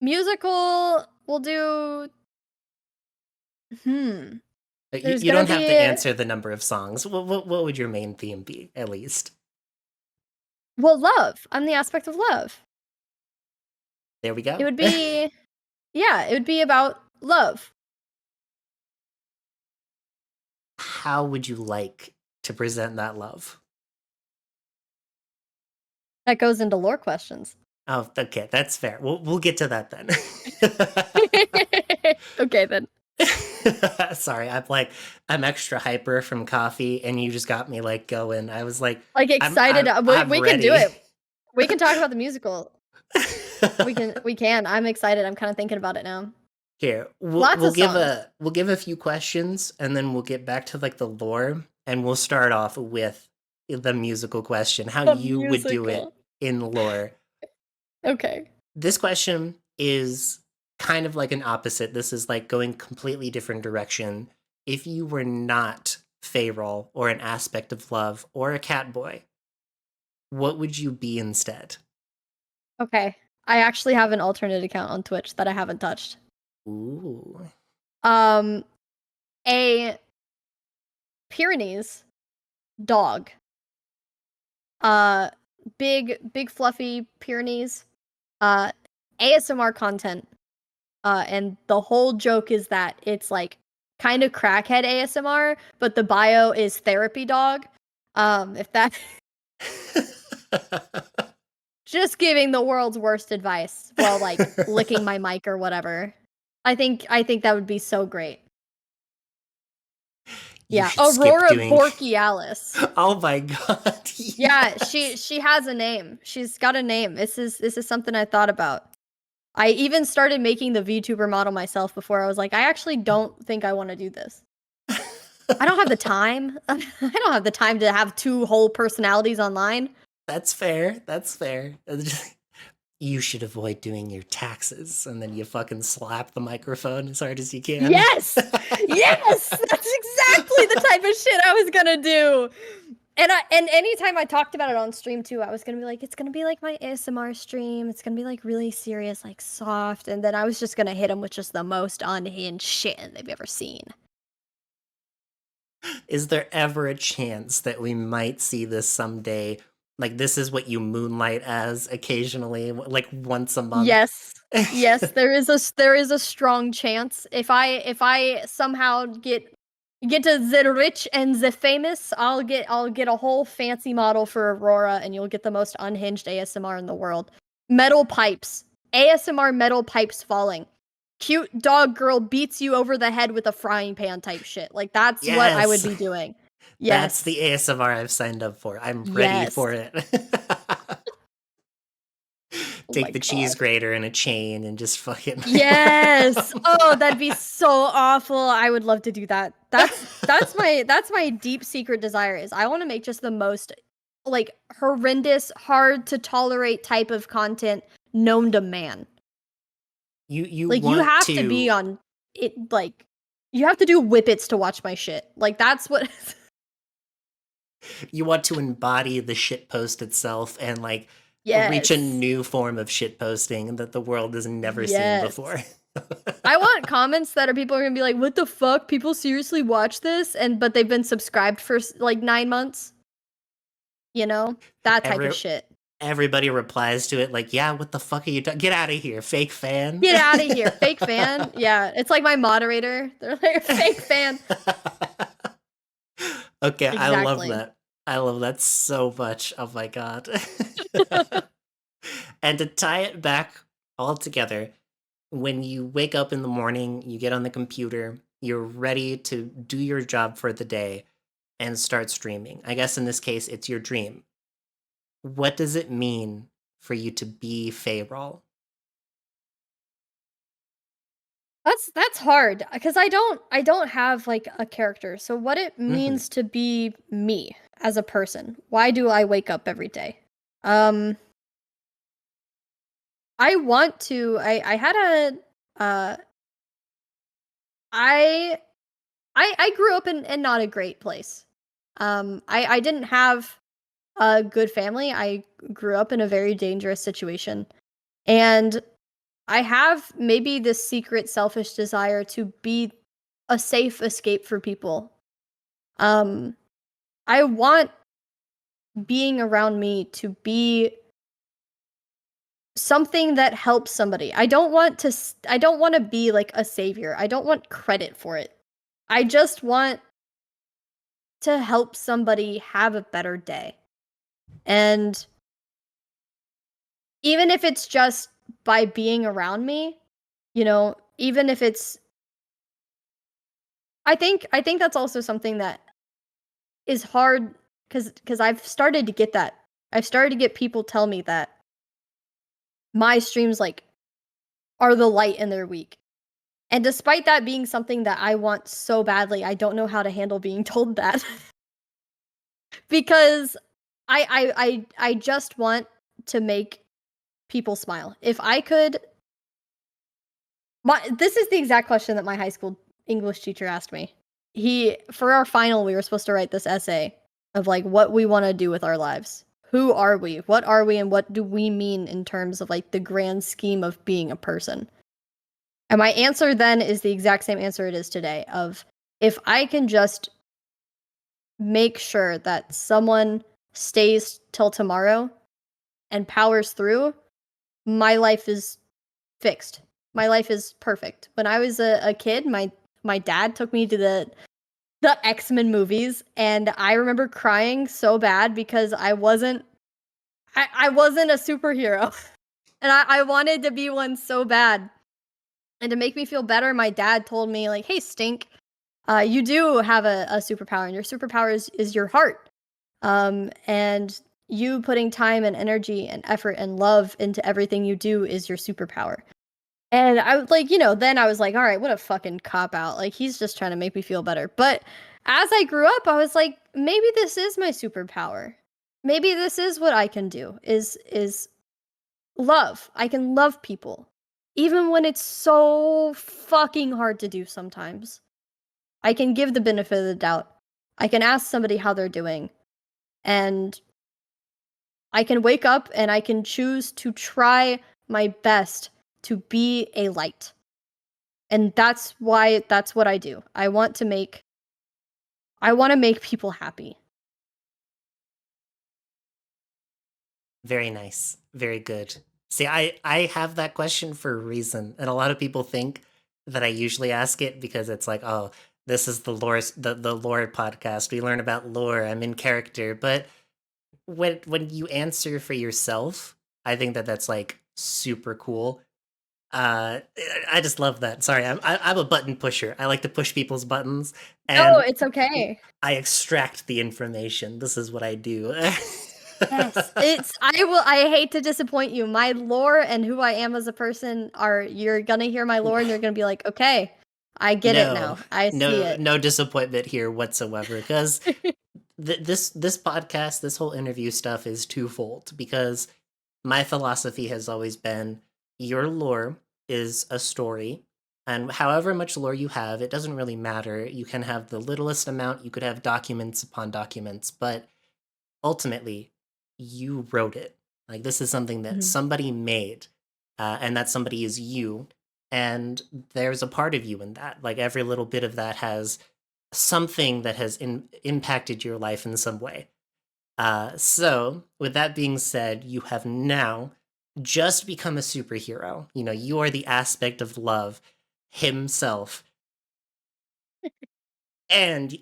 Musical, we'll do hmm. you, There's you gonna don't have to be answer the number of songs. What would your main theme be, at least? well, love. I'm the aspect of love. There we It go. would be yeah, it would be about love. How would you like to present that love? That goes into lore questions. Oh, okay, that's fair. We'll get to that then. Okay then. Sorry, I'm extra hyper from coffee, and you just got me like going. I was like, Like, I'm excited, I'm we I'm we can do ready. it. We can talk about the musical. We can. I'm excited, I'm kinda thinking about it now. Here, we'll Lots we'll of give songs. a few questions, and then we'll get back to like the lore, and we'll start off with the musical question, how The you would do it musical. in lore. Okay. This question is kind of like an opposite. This is like going completely different direction. If you were not Feyral or an aspect of love or a catboy, what would you be instead? Okay. I actually have an alternate account on Twitch that I haven't touched. Ooh. Um, a Pyrenees dog. Uh, big fluffy Pyrenees. Uh, ASMR content. And the whole joke is that it's like kind of crackhead ASMR, but the bio is therapy dog. If that just giving the world's worst advice while like licking my mic or whatever. I think that would be so great. You Yeah, should skip Aurora doing. Borealis. Oh my god, Yeah, yes. she has a name. She's got a name. This is something I thought about. I even started making the VTuber model myself before I was like, I actually don't think I want to do this. I don't have the time. I don't have the time to have two whole personalities online. That's fair. That's fair. You should avoid doing your taxes, and then you fucking slap the microphone as hard as you can. Yes! Yes! That's exactly the type of shit I was gonna do. And anytime I talked about it on stream too, I was gonna be like, it's gonna be like my ASMR stream. It's gonna be like really serious, like soft. And then I was just gonna hit them with just the most unhinged shit they've ever seen. Is there ever a chance that we might see this someday Like this is what you moonlight as occasionally, like once a month. Yes. Yes, there is a strong chance if I somehow get to the rich and the famous, I'll get a whole fancy model for Aurora and you'll get the most unhinged ASMR in the world. Metal pipes. ASMR metal pipes falling. Cute dog girl beats you over the head with a frying pan type shit. Like that's what I would Yes. be doing. That's Yes. the ASMR I've signed up for. I'm ready Yes. for it. Oh Take my the cheese god. grater and a chain and just fucking Yes. Oh, that'd be so awful. I would love to do that. That's my deep secret desire is I want to make just the most like horrendous, hard to tolerate type of content known to man. you Like you want have to be to on it like you have to do whippets to watch my shit. Like that's what you want to embody the shit post itself and like reach a Yes. new form of shit posting that the world has never seen Yes. before. I want comments that are people are gonna be like, "What the fuck? People seriously watch this?" And but they've been subscribed for like 9 months. You know that type of Every shit. everybody replies to it like, "Yeah, what the fuck are you talking? Get out of here, fake fan." Get out of here, fake fan. Yeah, it's like my moderator. They're like fake fan. Okay, I love Exactly. that. I love that so much. Oh my god. And to tie it back all together, when you wake up in the morning, you get on the computer, you're ready to do your job for the day and start streaming. I guess in this case, it's your dream. What does it mean for you to be Feyral? That's hard because I don't have like a character. So what it Hmm. means to be me as a person. Why do I wake up every day? Um I want to I had a I I grew up in not a great place. I didn't have a good family. I grew up in a very dangerous situation. And I have maybe this secret selfish desire to be a safe escape for people. Um I want being around me to be something that helps somebody. I don't want to be like a savior. I don't want credit for it. I just want to help somebody have a better day. And even if it's just by being around me, even if it's I think that's also something that is hard cuz I've started to get that. I've started to get people tell me that my streams like are the light in their week. And despite that being something that I want so badly, I don't know how to handle being told that because I just want to make people smile. If I could this is the exact question that my high school English teacher asked me. He for our final we were supposed to write this essay of like what we want to do with our lives. Who are we? What are we and what do we mean in terms of like the grand scheme of being a person? And my answer then is the exact same answer it is today of if I can just make sure that someone stays till tomorrow and powers through, my life is fixed. My life is perfect. When I was a kid, my dad took me to the X-Men movies and I remember crying so bad because I wasn't a superhero. And I wanted to be one so bad. And to make me feel better, my dad told me, like, hey, Stink, you do have a superpower, and your superpower is your heart. And you putting time and energy and effort and love into everything you do is your superpower. And I was like, then I was like, all right, what a fucking cop out. Like, he's just trying to make me feel better. But as I grew up, I was like, maybe this is my superpower. Maybe this is what I can do is love. I can love people. Even when it's so fucking hard to do sometimes. I can give the benefit of the doubt. I can ask somebody how they're doing. And I can wake up and I can choose to try my best to be a light. And that's what I do. I want to make people happy. Very nice. Very good. See, I have that question for a reason, and a lot of people think that I usually ask it because it's like, oh, this is the lore podcast. We learn about lore. I'm in character, but when you answer for yourself, I think that that's like super cool. Uh, I just love that. Sorry, I'm a button pusher. I like to push people's buttons, No, and it's okay. I extract the information. This is what I do. Yes, I hate to disappoint you. My lore and who I am as a person you're gonna hear my lore and you're gonna be like, okay, I get it No, now. I see it. no disappointment here whatsoever. Because this podcast, this whole interview stuff is twofold. Because my philosophy has always been your lore is a story, and however much lore you have, it doesn't really matter. You can have the littlest amount. You could have documents upon documents, but ultimately, you wrote it. Like this is something that Mhm. somebody made, and that somebody is you. And there's a part of you in that. Like every little bit of that has something that has impacted your life in some way. So, with that being said, you have now just become a superhero. You know, you are the aspect of love himself. And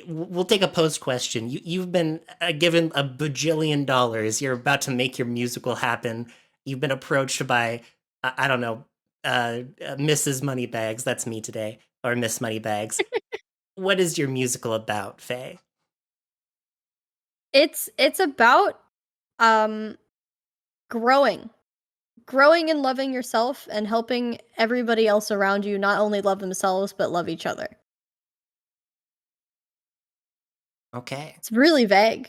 we'll take a post question. You've been given a bajillion dollars. You're about to make your musical happen. You've been approached by, I don't know, Mrs. Moneybags. That's me today, or Miss Moneybags. What is your musical about, Faye? It's about um growing. Growing and loving yourself and helping everybody else around you not only love themselves but love each other. Okay. It's really vague.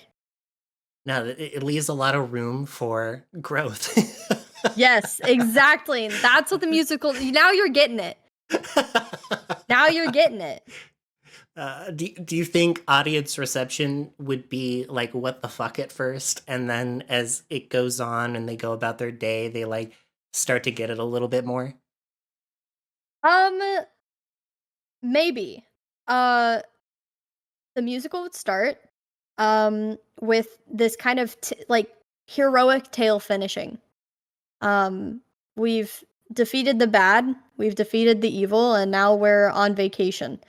No, it leaves a lot of room for growth. Yes, exactly. And that's what the musical now you're getting it. Now you're getting it. Do you think audience reception would be like what the fuck at first, and then as it goes on and they go about their day, they like start to get it a little bit more? Um maybe. Uh the musical would start with this kind of like heroic tale finishing. Um we've defeated the bad, we've defeated the evil, and now we're on vacation.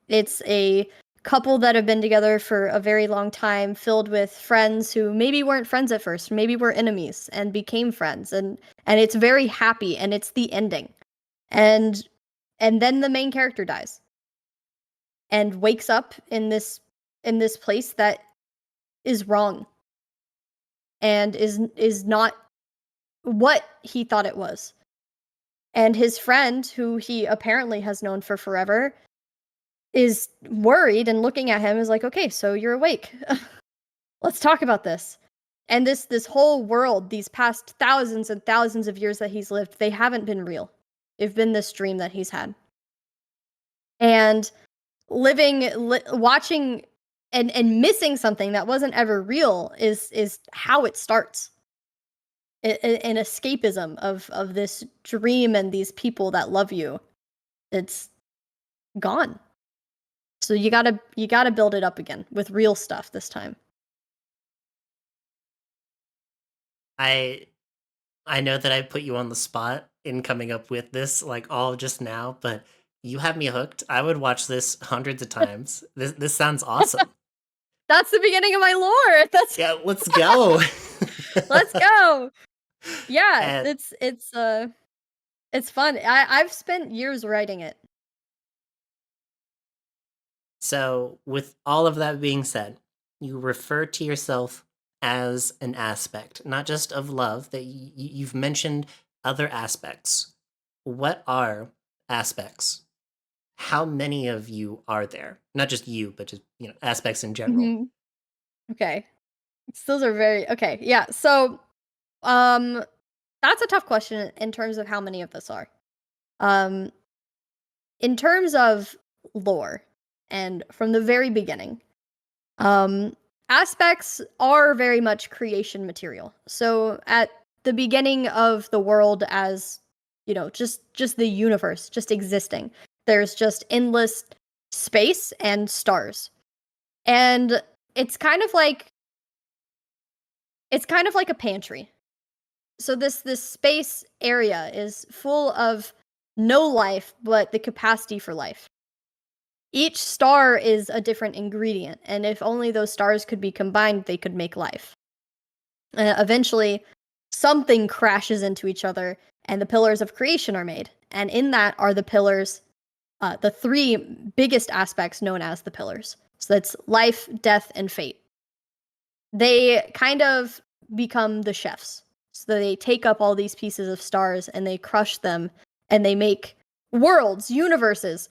It's a couple that have been together for a very long time, filled with friends who maybe weren't friends at first, maybe were enemies and became friends, and it's very happy, and it's the ending. And then the main character dies and wakes up in this place that is wrong and is not what he thought it was. And his friend, who he apparently has known for forever, is worried and looking at him is like, okay, so you're awake. Let's talk about this. And this whole world, these past thousands and thousands of years that he's lived, they haven't been real. They've been this dream that he's had. And watching and missing something that wasn't ever real is how it starts. An escapism of this dream and these people that love you. It's gone. So you gotta build it up again with real stuff this time. I I know that I put you on the spot in coming up with this like all just now, but you have me hooked. I would watch this hundreds of times. This sounds awesome. That's the beginning of my lore. That's Yeah, let's go. let's go. Yeah, And it's fun. I've spent years writing it. so, with all of that being said, you refer to yourself as an aspect, not just of love, that you've mentioned other aspects. What are aspects? How many of you are there? Not just you, but just, aspects in general. Mhm. Okay. Those are very okay. Yeah. So, um, that's a tough question in terms of how many of us are. Um, in terms of lore, and from the very beginning, um, aspects are very much creation material. So at the beginning of the world, as just the universe, just existing, there's just endless space and stars, and it's kind of like It's kind of like a pantry. So this space area is full of no life, but the capacity for life. Each star is a different ingredient, and if only those stars could be combined, they could make life. Eventually, something crashes into each other, and the pillars of creation are made. And in that are the pillars, the three biggest aspects known as the pillars. So that's life, death, and fate. They kind of become the chefs. So they take up all these pieces of stars and they crush them and they make worlds, universes,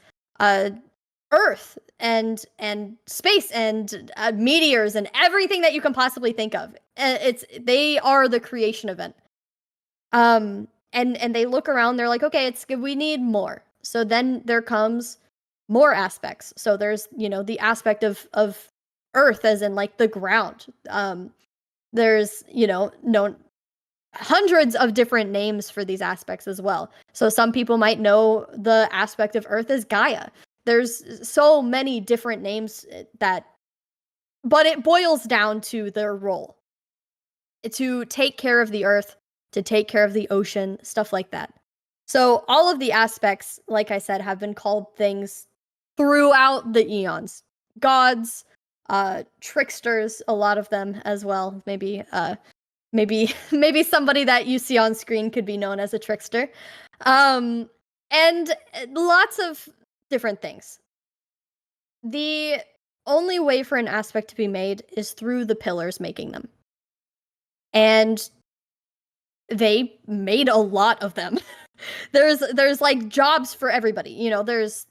Earth and space and meteors and everything that you can possibly think of. They are the creation event. And they look around. They're like, okay, it's good. We need more. So then there comes more aspects. So there's the aspect of Earth, as in like the ground. There's known hundreds of different names for these aspects as well. So some people might know the aspect of Earth as Gaia. There's so many different names but it boils down to their role. To take care of the Earth, to take care of the ocean, stuff like that. So all of the aspects, like I said, have been called things throughout the eons. Gods, tricksters, a lot of them as well. Maybe somebody that you see on screen could be known as a trickster. And lots of different things. The only way for an aspect to be made is through the pillars making them. And they made a lot of them. there's like jobs for everybody. There's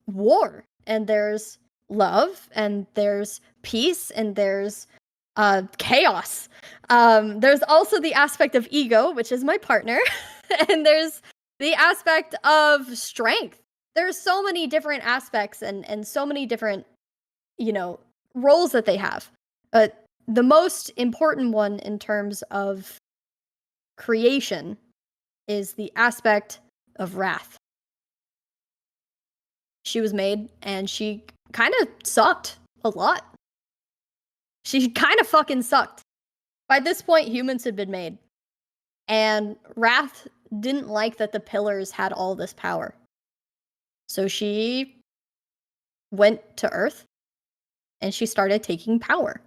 war, and there's love, and there's peace, and there's chaos. There's also the aspect of ego, which is my partner, and there's the aspect of strength. There's so many different aspects and so many different, roles that they have. But the most important one in terms of creation is the aspect of wrath. She was made, and she kind of sucked a lot. She kind of fucking sucked. By this point, humans had been made. And Wrath didn't like that the pillars had all this power. So she went to Earth and she started taking power.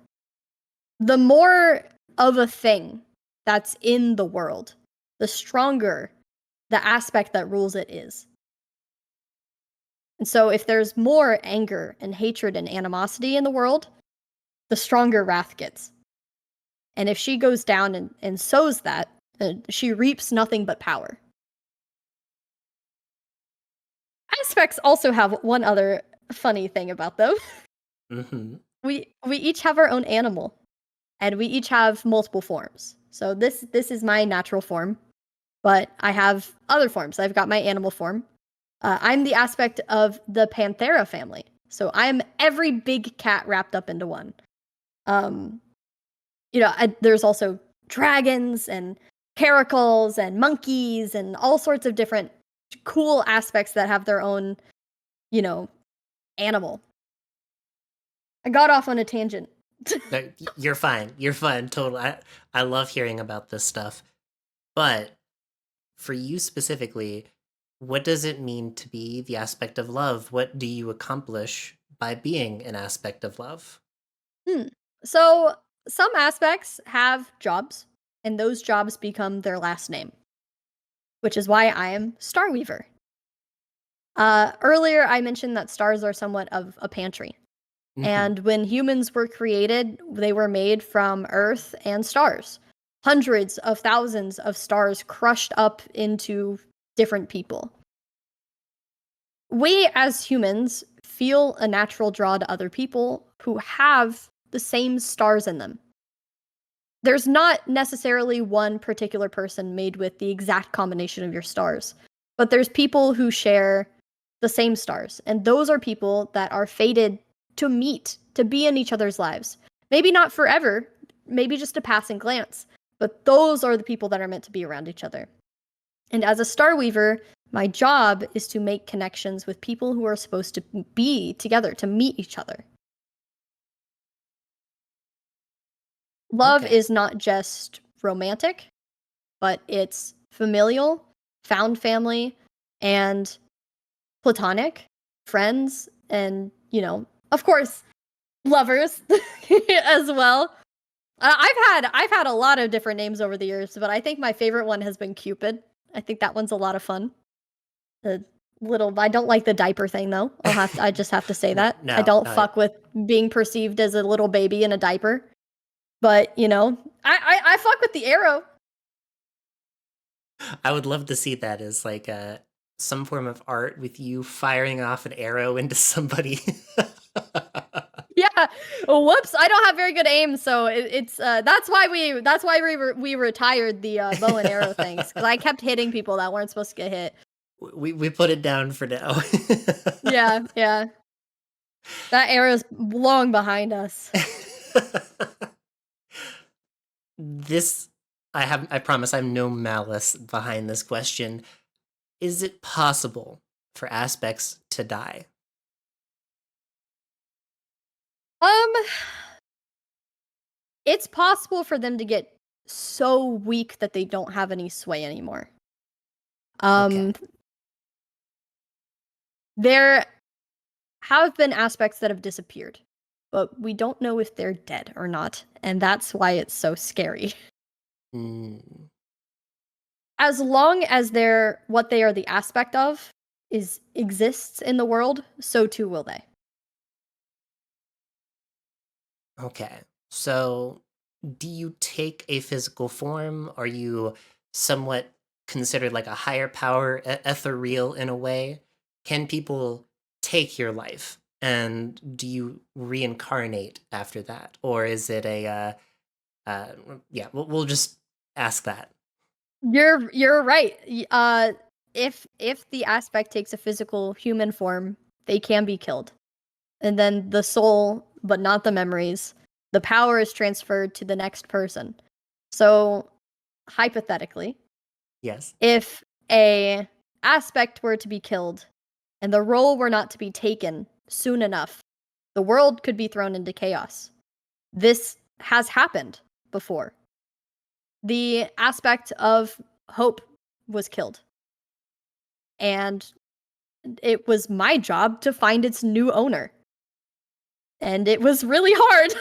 The more of a thing that's in the world, the stronger the aspect that rules it is. And so if there's more anger and hatred and animosity in the world, the stronger Wrath gets. And if she goes down and sows that, she reaps nothing but power. Aspects also have one other funny thing about them. Mm-hmm. We each have our own animal, and we each have multiple forms. So this is my natural form, but I have other forms. I've got my animal form. I'm the aspect of the Panthera family. So I'm every big cat wrapped up into one. There's also dragons and caracals and monkeys and all sorts of different cool aspects that have their own, animal. I got off on a tangent. You're fine. You're fine. Totally. I love hearing about this stuff. But for you specifically, what does it mean to be the aspect of love? What do you accomplish by being an aspect of love? So some aspects have jobs, and those jobs become their last name, which is why I am Starweaver. Earlier, I mentioned that stars are somewhat of a pantry. Mhm. And when humans were created, they were made from Earth and stars. Hundreds of thousands of stars crushed up into different people. We, as humans, feel a natural draw to other people who have the same stars in them. There's not necessarily one particular person made with the exact combination of your stars, but there's people who share the same stars, and those are people that are fated to meet, to be in each other's lives. Maybe not forever, maybe just a passing glance, but those are the people that are meant to be around each other. And as a Starweaver, my job is to make connections with people who are supposed to be together, to meet each other. Love Okay. is not just romantic, but it's familial, found family, and platonic, friends, and, of course, lovers as well. I've had a lot of different names over the years, but I think my favorite one has been Cupid. I think that one's a lot of fun. The I don't like the diaper thing though. I just have to say No, that. I no, don't no. fuck with being perceived as a little baby in a diaper. But, I fuck with the arrow. I would love to see that as like some form of art with you firing off an arrow into somebody. Yeah. Oh, whoops. I don't have very good aim, so it's that's why we retired the bow and arrow things, because I kept hitting people that weren't supposed to get hit. We put it down for now. Yeah, yeah. That arrow's long behind us. This I promise I have no malice behind this question. Is it possible for aspects to die? Um, it's possible for them to get so weak that they don't have any sway anymore. Okay. There have been aspects that have disappeared, but we don't know if they're dead or not, and that's why it's so scary. Mm, As long as what they are the aspect of exists in the world, so too will they. okay. So, do you take a physical form? Are you somewhat considered like a higher power, ethereal in a way? Can people take your life? And do you reincarnate after that? Or is it uh, yeah, we'll just ask that. You're right. If the aspect takes a physical human form, they can be killed. And then the soul, but not the memories, the power is transferred to the next person. So, hypothetically, Yes. if a aspect were to be killed and the role were not to be taken soon enough, the world could be thrown into chaos. This has happened before. The aspect of hope was killed, and it was my job to find its new owner. And it was really hard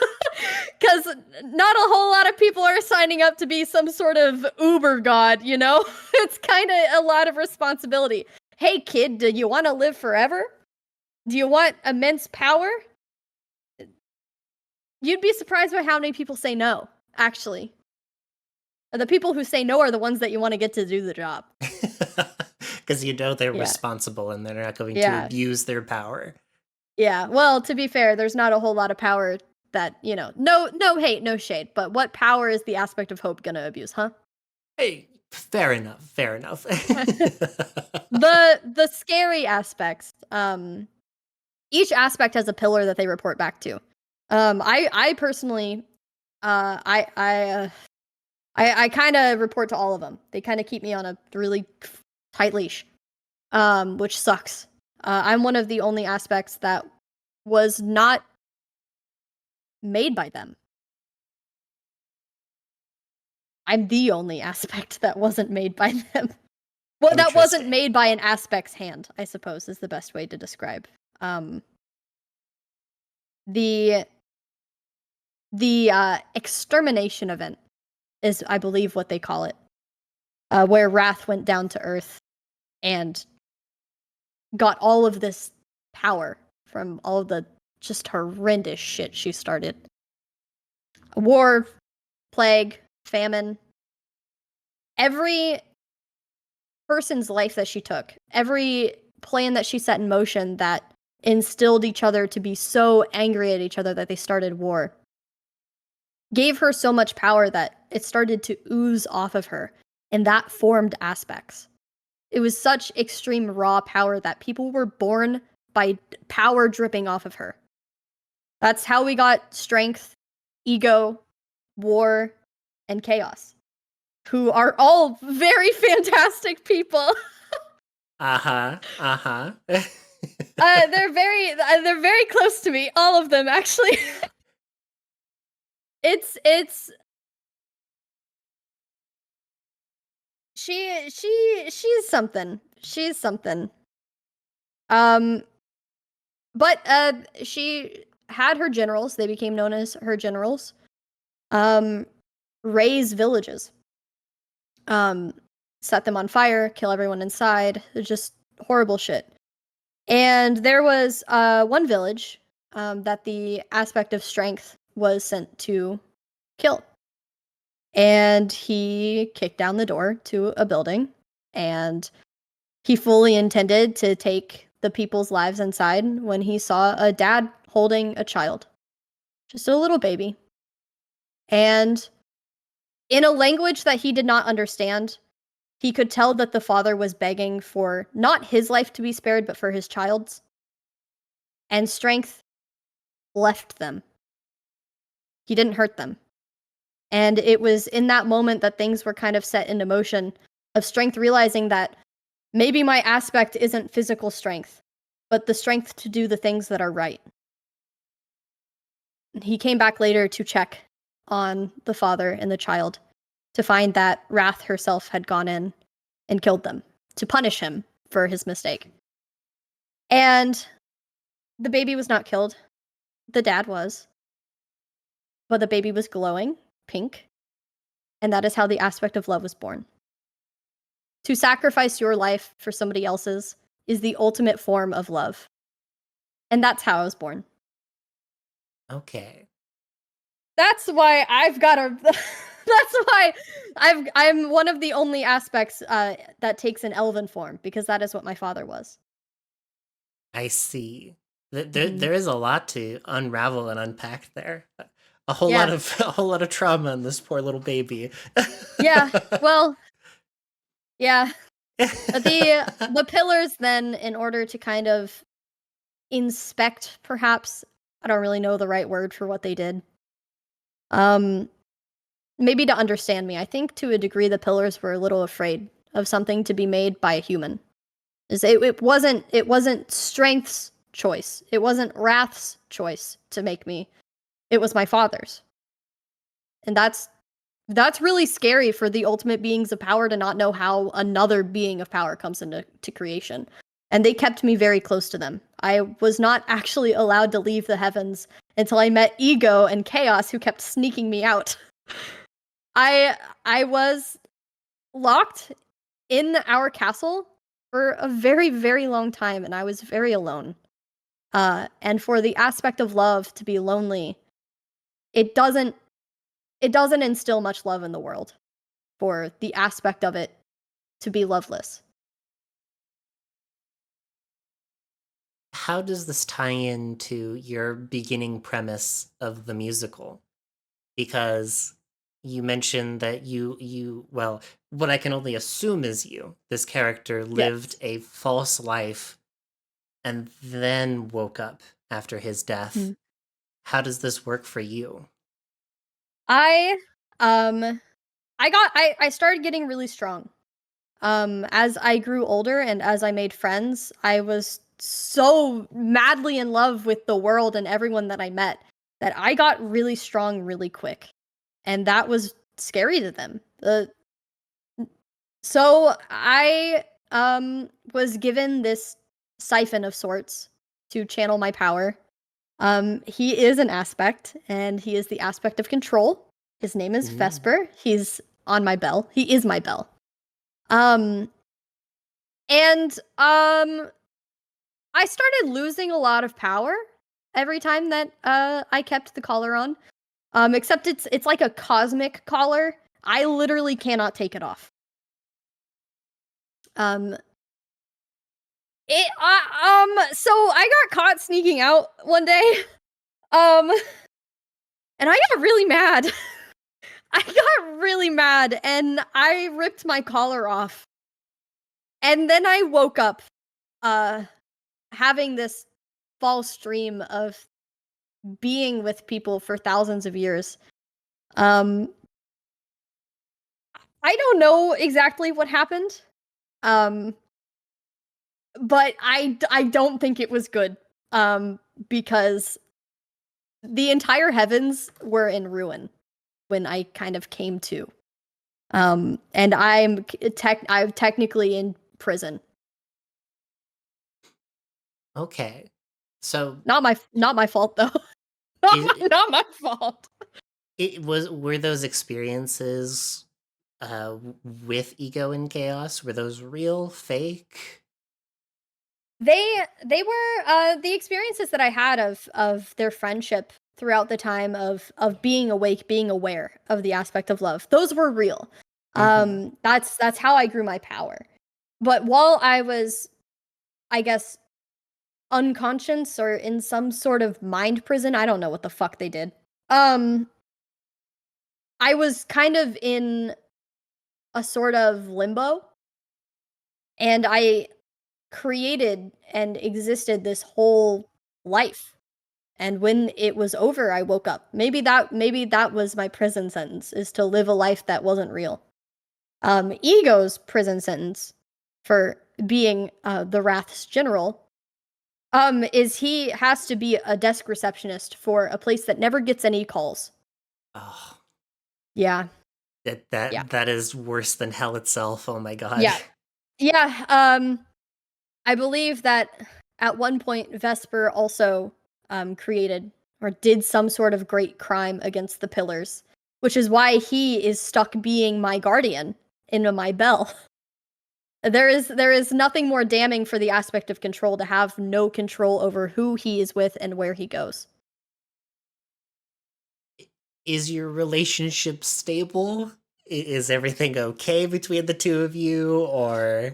because not a whole lot of people are signing up to be some sort of uber god, you know? It's kind of a lot of responsibility. Hey, kid, do you want to live forever? Do you want immense power? You'd be surprised by how many people say no, actually. The people who say no are the ones that you want to get to do the job. Because you know they're Yeah. responsible and they're not going to Yeah. abuse their power. Yeah. Well, to be fair, there's not a whole lot of power that, no hate, no shade, but what power is the aspect of hope going to abuse, huh? Hey, fair enough. Fair enough. The scary aspects, each aspect has a pillar that they report back to. I personally, I kind of report to all of them. They kind of keep me on a really tight leash, which sucks. I'm one of the only aspects that was not made by them. I'm the only aspect that wasn't made by them. Well, that wasn't Interesting. made by an aspect's hand, I suppose, is the best way to describe. The extermination event is, I believe, what they call it, where Wrath went down to Earth and got all of this power from all of the just horrendous shit she started. War, plague, famine. Every person's life that she took, every plan that she set in motion that instilled each other to be so angry at each other that they started war, gave her so much power that it started to ooze off of her, and that formed aspects. It was such extreme raw power that people were born by power dripping off of her. That's how we got strength, ego, war, and chaos, who are all very fantastic people. Uh-huh. Uh-huh. They're very close to me, all of them actually. it's she's something. She's something. Um, but she had her generals. They became known as her generals. Um, raise villages. Um, set them on fire, kill everyone inside. Just horrible shit. And there was one village that the aspect of strength was sent to kill. And he kicked down the door to a building, and he fully intended to take the people's lives inside when he saw a dad holding a child, just a little baby. And in a language that he did not understand, he could tell that the father was begging for not his life to be spared, but for his child's. And strength left them. He didn't hurt them. And it was in that moment that things were kind of set into motion, of strength realizing that maybe my aspect isn't physical strength, but the strength to do the things that are right. He came back later to check on the father and the child, to find that Wrath herself had gone in and killed them, to punish him for his mistake. And the baby was not killed. The dad was. But the baby was glowing pink. And that is how the aspect of love was born. To sacrifice your life for somebody else's is the ultimate form of love. And that's how I was born. Okay. That's why I've got a. That's why I'm one of the only aspects that takes an elven form, because that is what my father was. I see. Mhm. There is a lot to unravel and unpack there. A whole Yeah. lot of trauma in this poor little baby. Yeah. Well, yeah. The pillars then, in order to kind of inspect, perhaps, I don't really know the right word for what they did. Maybe to understand me. I think to a degree the pillars were a little afraid of something to be made by a human. It wasn't strength's choice. It wasn't Wrath's choice to make me. It was my father's. And that's really scary for the ultimate beings of power, to not know how another being of power comes into creation. And they kept me very close to them. I was not actually allowed to leave the heavens until I met Ego and Chaos, who kept sneaking me out. I was locked in our castle for a very, very long time, and I was very alone. And for the aspect of love to be lonely, it doesn't instill much love in the world for the aspect of it to be loveless. How does this tie into your beginning premise of the musical? Because you mentioned that well, what I can only assume is this character lived Yes. a false life and then woke up after his death. Mhm. How does this work for you? I um I started getting really strong. As I grew older and as I made friends, I was so madly in love with the world and everyone that I met that I got really strong really quick. And that was scary to them. So I was given this siphon of sorts to channel my power. He is an aspect, and he is the aspect of control. His name is Mm. Vesper. He's on my bell. He is my bell. Um, and I started losing a lot of power every time that I kept the collar on. Except it's like a cosmic collar. I literally cannot take it off. Um, so I got caught sneaking out one day. Um, and I got really mad. I got really mad, and I ripped my collar off. And then I woke up, uh, having this false dream of being with people for thousands of years. Um, I don't know exactly what happened. Um, but I don't think it was good. Because the entire heavens were in ruin when I kind of came to. And I'm technically in prison. Okay. So Not my fault though. Not my fault. were those experiences with ego and chaos, were those real, fake? They were the experiences that I had of their friendship throughout the time of being awake, being aware of the aspect of love. Those were real. Mm-hmm. That's how I grew my power. But while I was, I guess, unconscious or in some sort of mind prison, I don't know what the fuck they did. I was kind of in a sort of limbo, and I created and existed this whole life. And when it was over, I woke up. Maybe that was my prison sentence, is to live a life that wasn't real. Ego's prison sentence for being the Wrath's general is he has to be a desk receptionist for a place that never gets any calls. Oh, Yeah. that Yeah. that that is worse than hell itself. Oh my god. Yeah. Yeah. I believe that at one point Vesper also created or did some sort of great crime against the pillars, which is why he is stuck being my guardian in my bell. There is nothing more damning for the aspect of control to have no control over who he is with and where he goes. Is your relationship stable? Is everything okay between the two of you, or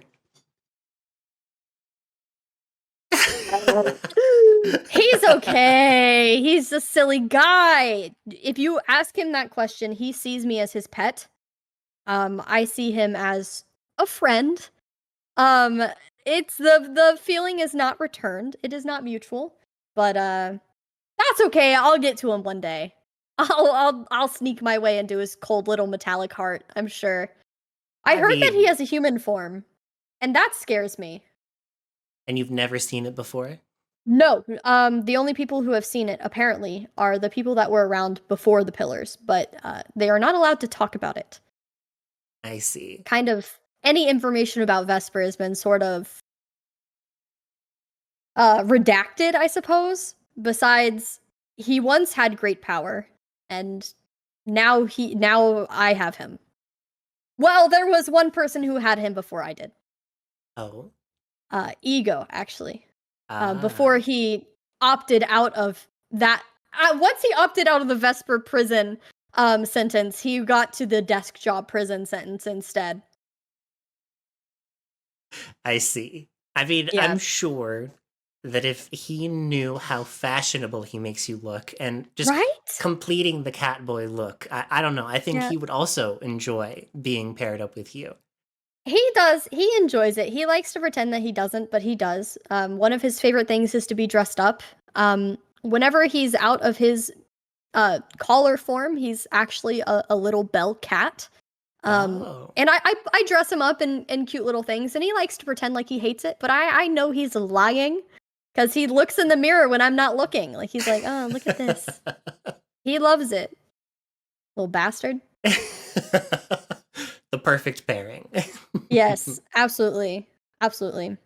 He's okay. He's a silly guy. If you ask him that question, he sees me as his pet. I see him as a friend. Um, it's the feeling is not returned. It is not mutual, but that's okay. I'll get to him one day. I'll sneak my way into his cold little metallic heart. I'm sure. I I heard that he mean, has a human form, and that scares me. and you've never seen it before? No, the only people who have seen it apparently are the people that were around before the pillars, but they are not allowed to talk about it. I see. Kind of any information about Vesper has been sort of redacted, I suppose. Besides, he once had great power, and now I have him. Well, there was one person who had him before I did. Oh. Ego, actually. Before Ah. he opted out of that. Once he opted out of the Vesper prison sentence, he got to the desk job prison sentence instead. I see. I mean, Yeah. I'm sure that if he knew how fashionable he makes you look and just Right? completing the Catboy look, I don't know. I think Yeah. he would also enjoy being paired up with you. He does. He enjoys it. He likes to pretend that he doesn't, but he does. One of his favorite things is to be dressed up. Whenever he's out of his collar form, he's actually a little bell cat. Oh. And I dress him up in cute little things, and he likes to pretend like he hates it, but I know he's lying because he looks in the mirror when I'm not looking. Like he's like, oh, look at this. He loves it, little bastard. The perfect pairing. Yes, absolutely, absolutely.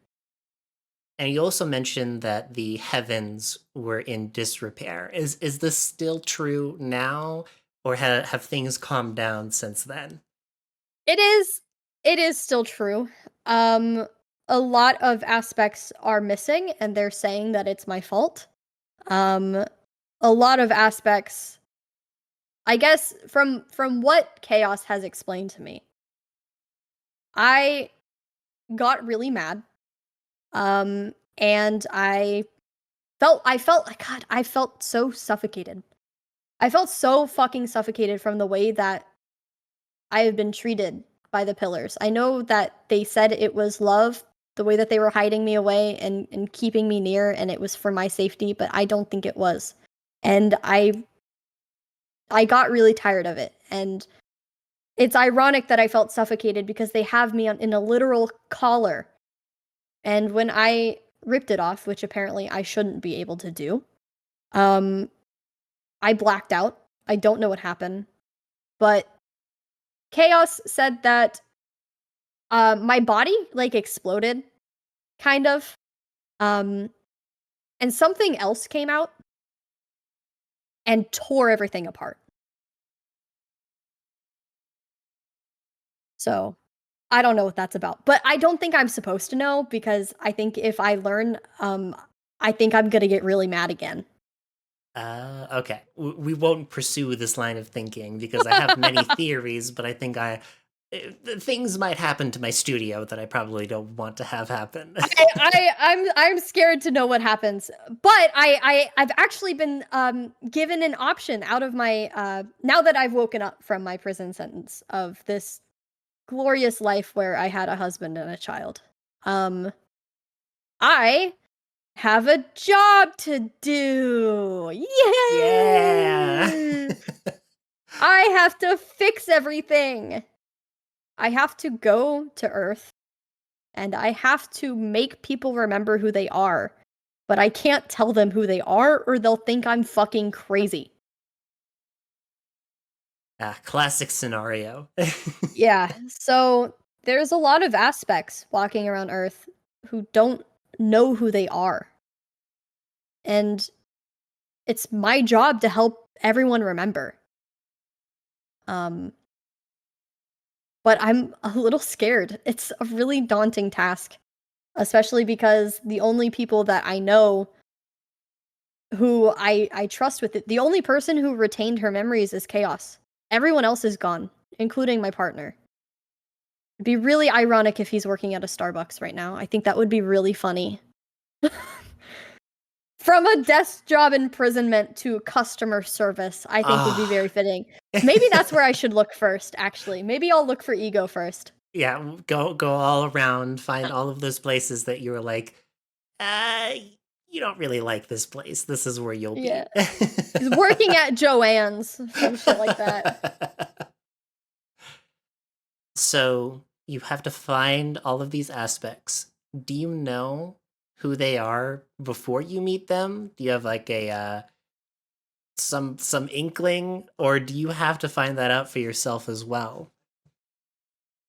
And you also mentioned that the heavens were in disrepair. Is this still true now, or have things calmed down since then? It is. It is still true. Um, a lot of aspects are missing, and they're saying that it's my fault. Um, a lot of aspects, I guess, from what Chaos has explained to me, I got really mad. And I felt like God, I felt so suffocated. I felt so fucking suffocated from the way that I have been treated by the pillars. I know that they said it was love, the way that they were hiding me away and keeping me near, and it was for my safety, but I don't think it was. And I got really tired of it. And it's ironic that I felt suffocated because they have me in a literal collar. And when I ripped it off, which apparently I shouldn't be able to do, um, I blacked out. I don't know what happened. But Chaos said that my body like exploded, kind of. And something else came out and tore everything apart. So I don't know what that's about. But I don't think I'm supposed to know because I think if I learn, I think I'm gonna get really mad again. Okay. We won't pursue this line of thinking because I have many theories, but I think things might happen to my studio that I probably don't want to have happen. I'm scared to know what happens. But I've actually been given an option out of my now that I've woken up from my prison sentence of this glorious life where I had a husband and a child. I have a job to do. Yay! Yeah. I have to fix everything. I have to go to Earth and I have to make people remember who they are. But I can't tell them who they are or they'll think I'm fucking crazy. Classic scenario. Yeah, so there's a lot of aspects walking around Earth who don't know who they are. And it's my job to help everyone remember. But I'm a little scared. It's a really daunting task, especially because the only people that I know who I trust with it, the only person who retained her memories is Chaos. Everyone else is gone, including my partner. It'd be really ironic if he's working at a Starbucks right now. I think that would be really funny. From a desk job imprisonment to customer service, I think would be very fitting. Maybe that's where I should look first, actually. Maybe I'll look for ego first. Yeah, go all around, find all of those places that you were like, uh, you don't really like this place. This is where you'll Yeah. be. He's working at Joanne's, some shit like that. So you have to find all of these aspects. Do you know who they are before you meet them? Do you have like a some inkling, or do you have to find that out for yourself as well?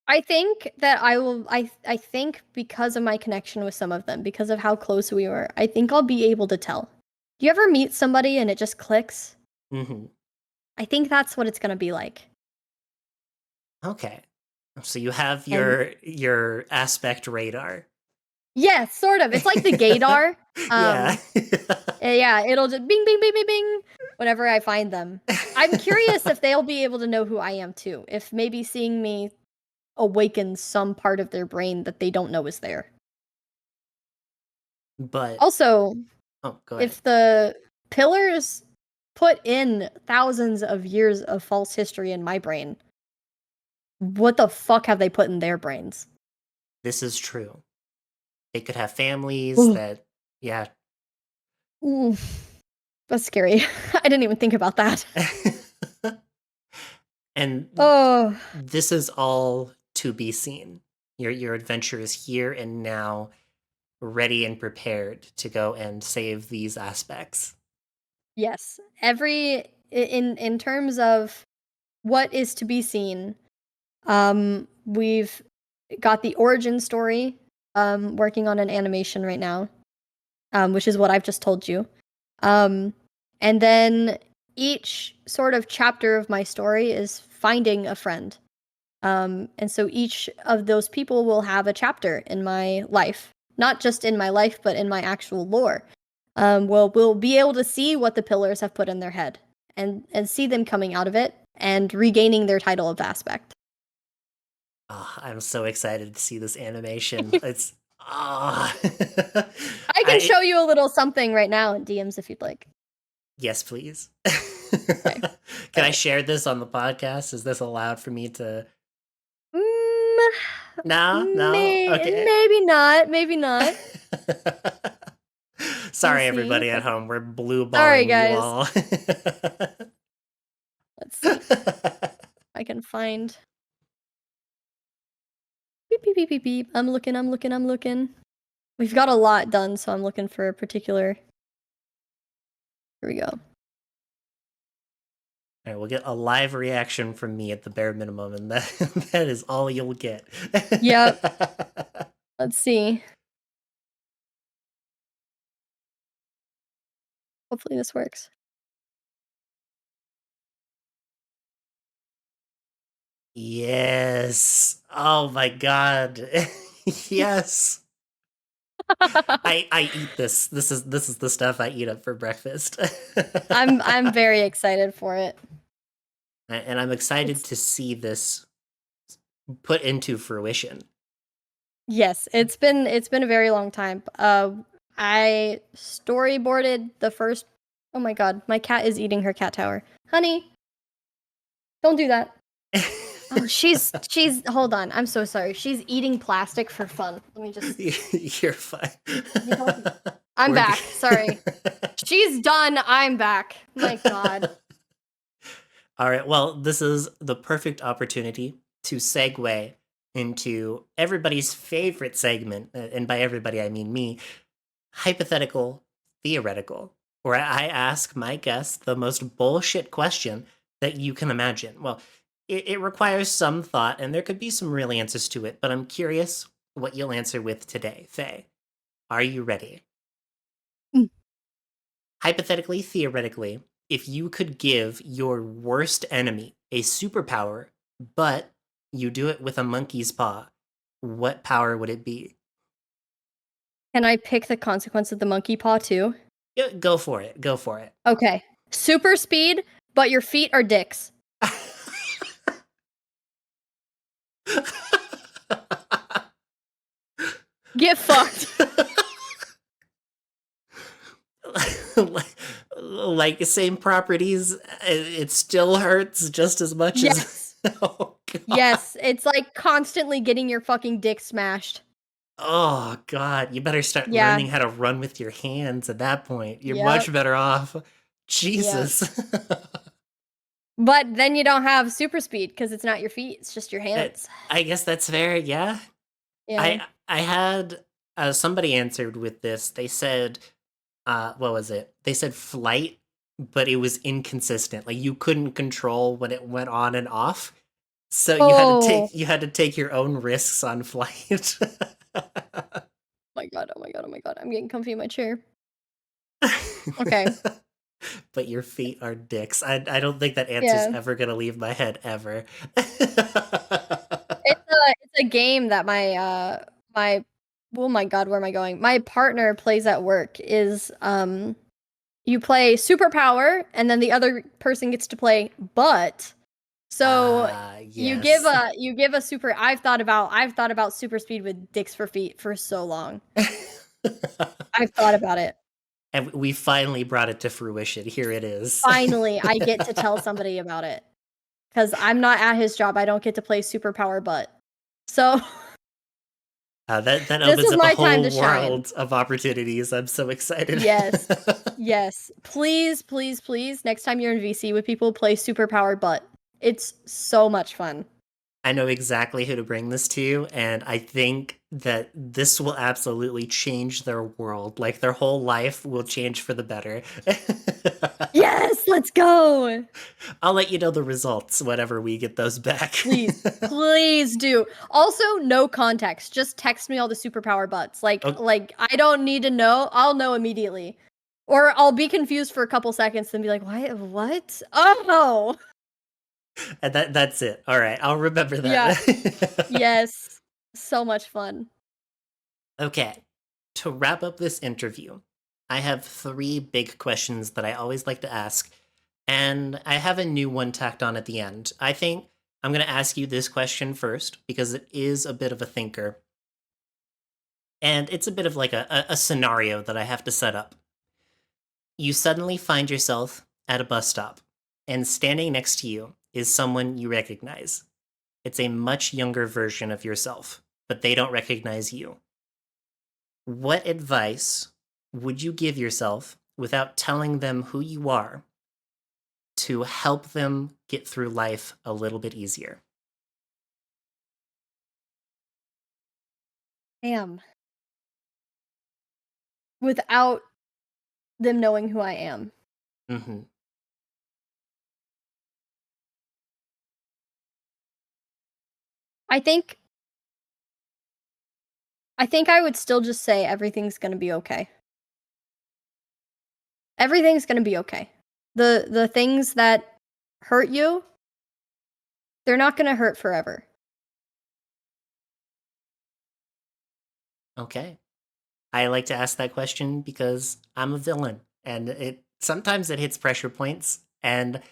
I think that I will I think because of my connection with some of them, because of how close we were, I think I'll be able to tell. Do you ever meet somebody and it just clicks? Mm-hmm. I think that's what it's gonna be like. Okay. So you have And your aspect radar. yeah, sort of. It's like the gaydar. Yeah. Yeah, it'll just bing bing bing bing bing whenever I find them. I'm curious if they'll be able to know who I am too. If maybe seeing me awakens some part of their brain that they don't know is there. But Also, oh, go ahead. if the pillars put in thousands of years of false history in my brain, what the fuck have they put in their brains? This is true. They could have families that, yeah. Ooh, that's scary. I didn't even think about that. And Oh, this is all to be seen. Your adventure is here and now, ready and prepared to go and save these aspects. yes. In terms of what is to be seen, we've got the origin story, working on an animation right now, which is what I've just told you. And then each sort of chapter of my story is finding a friend. And so each of those people will have a chapter in my life, not just in my life, but in my actual lore. We'll be able to see what the pillars have put in their head and see them coming out of it and regaining their title of aspect. Oh, I'm so excited to see this animation. It's ah. I can show you a little something right now in DMs if you'd like. Yes, please. Okay. Can I share this on the podcast? Is this allowed for me to? Mm, No, no. Okay. maybe not. Maybe not. We'll Sorry, see. everybody at home. We're blue Sorry, balling you guys. all. Let's see. I can find. Beep, beep, beep, beep, beep. I'm looking, I'm looking, I'm looking. We've got a lot done, so I'm looking for a particular. Here we go. All right, we'll get a live reaction from me at the bare minimum, and that that is all you'll get. Yep. Let's see. Hopefully this works. Yes. Oh my god. Yes. I eat this. This is the stuff I eat up for breakfast. I'm very excited for it. And I'm excited It's to see this put into fruition. Yes, it's been a very long time. I storyboarded the first. Oh my god, my cat is eating her cat tower. Honey, don't do that. Oh, she's hold on. I'm so sorry. She's eating plastic for fun. Let me just You're fine. I'm We're back. good. Sorry. She's done. I'm back. My god. All right. Well, this is the perfect opportunity to segue into everybody's favorite segment, and by everybody I mean me, hypothetical theoretical, where I ask my guest the most bullshit question that you can imagine. Well, it requires some thought, and there could be some real answers to it, but I'm curious what you'll answer with today. Faye, are you ready? Mm. Hypothetically, theoretically, if you could give your worst enemy a superpower, but you do it with a monkey's paw, what power would it be? Can I pick the consequence of the monkey paw too? Yeah, go for it. Go for it. Okay. Super speed, but your feet are dicks. Get fucked. like same properties, it still hurts just as much as. Yes. Oh god. Yes, it's like constantly getting your fucking dick smashed. Oh god, you better start Yeah. learning how to run with your hands at that point. You're Yep. much better off. Yep. Jesus. But then you don't have super speed because it's not your feet, it's just your hands. I guess that's fair. Yeah. Yeah. I had somebody answered with this. They said what was it? They said flight, but it was inconsistent. Like you couldn't control when it went on and off. So Oh. you had to take your own risks on flight. My god, oh my god, oh my god. I'm getting comfy in my chair. Okay. But your feet are dicks. I don't think that answer's Yeah. ever gonna leave my head ever. It's a game that my oh my god, where am I going? My partner plays at work is you play superpower and then the other person gets to play butt. So Yes. you give a super I've thought about super speed with dicks for feet for so long. I've thought about it. And we finally brought it to fruition. Here it is. Finally, I get to tell somebody about it. Because I'm not at his job. I don't get to play superpower butt. So That this opens is up a my time whole to shine. world of opportunities. I'm so excited. Yes. Yes. Please, please, please, next time you're in VC with people, play superpower butt. It's so much fun. I know exactly who to bring this to, and I think that this will absolutely change their world. Like their whole life will change for the better. Yes, let's go. I'll let you know the results whenever we get those back. Please, please do. Also, no context. Just text me all the superpower butts. Oh, Like I don't need to know. I'll know immediately. Or I'll be confused for a couple seconds, then be like, "Why? What? Oh, and that's it. All right, I'll remember yeah, that. yes, so much fun." Okay, to wrap up this interview, I have three big questions that I always like to ask, and I have a new one tacked on at the end. I think I'm going to ask you this question first because it is a bit of a thinker, and it's a bit of like a scenario that I have to set up. You suddenly find yourself at a bus stop, and standing next to you is someone you recognize. It's a much younger version of yourself, but they don't recognize you. What advice would you give yourself without telling them who you are to help them get through life a little bit easier? Damn. Without them knowing who I am. Hmm. I think I would still just say everything's gonna be okay. Everything's gonna be okay. The things that hurt you, they're not gonna hurt forever. Okay. I like to ask that question because I'm a villain, and sometimes it hits pressure points, and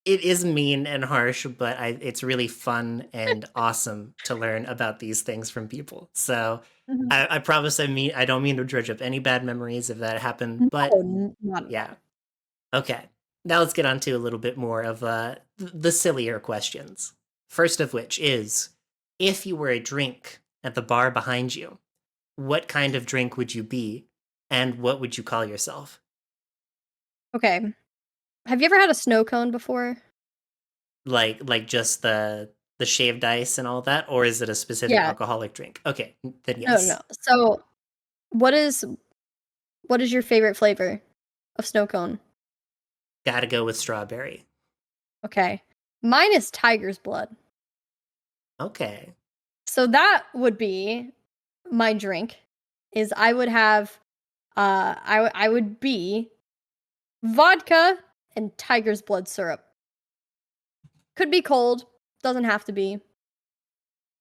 it is mean and harsh, but it's really fun and awesome to learn about these things from people. So Mhm. I promise I don't mean to dredge up any bad memories if that happened, but No, not at yeah. all. Okay. Now let's get on to a little bit more of the sillier questions. First of which is, if you were a drink at the bar behind you, what kind of drink would you be, and what would you call yourself? Okay. Have you ever had a snow cone before? Like just the shaved ice and all that, or is it a specific Yeah. alcoholic drink? Okay, then No, no. yes. So, what is what is your favorite flavor of snow cone? Gotta go with strawberry. Okay. Mine is tiger's blood. Okay. So that would be my drink. Is I would have I would be vodka and tiger's blood syrup. Could be cold, doesn't have to be.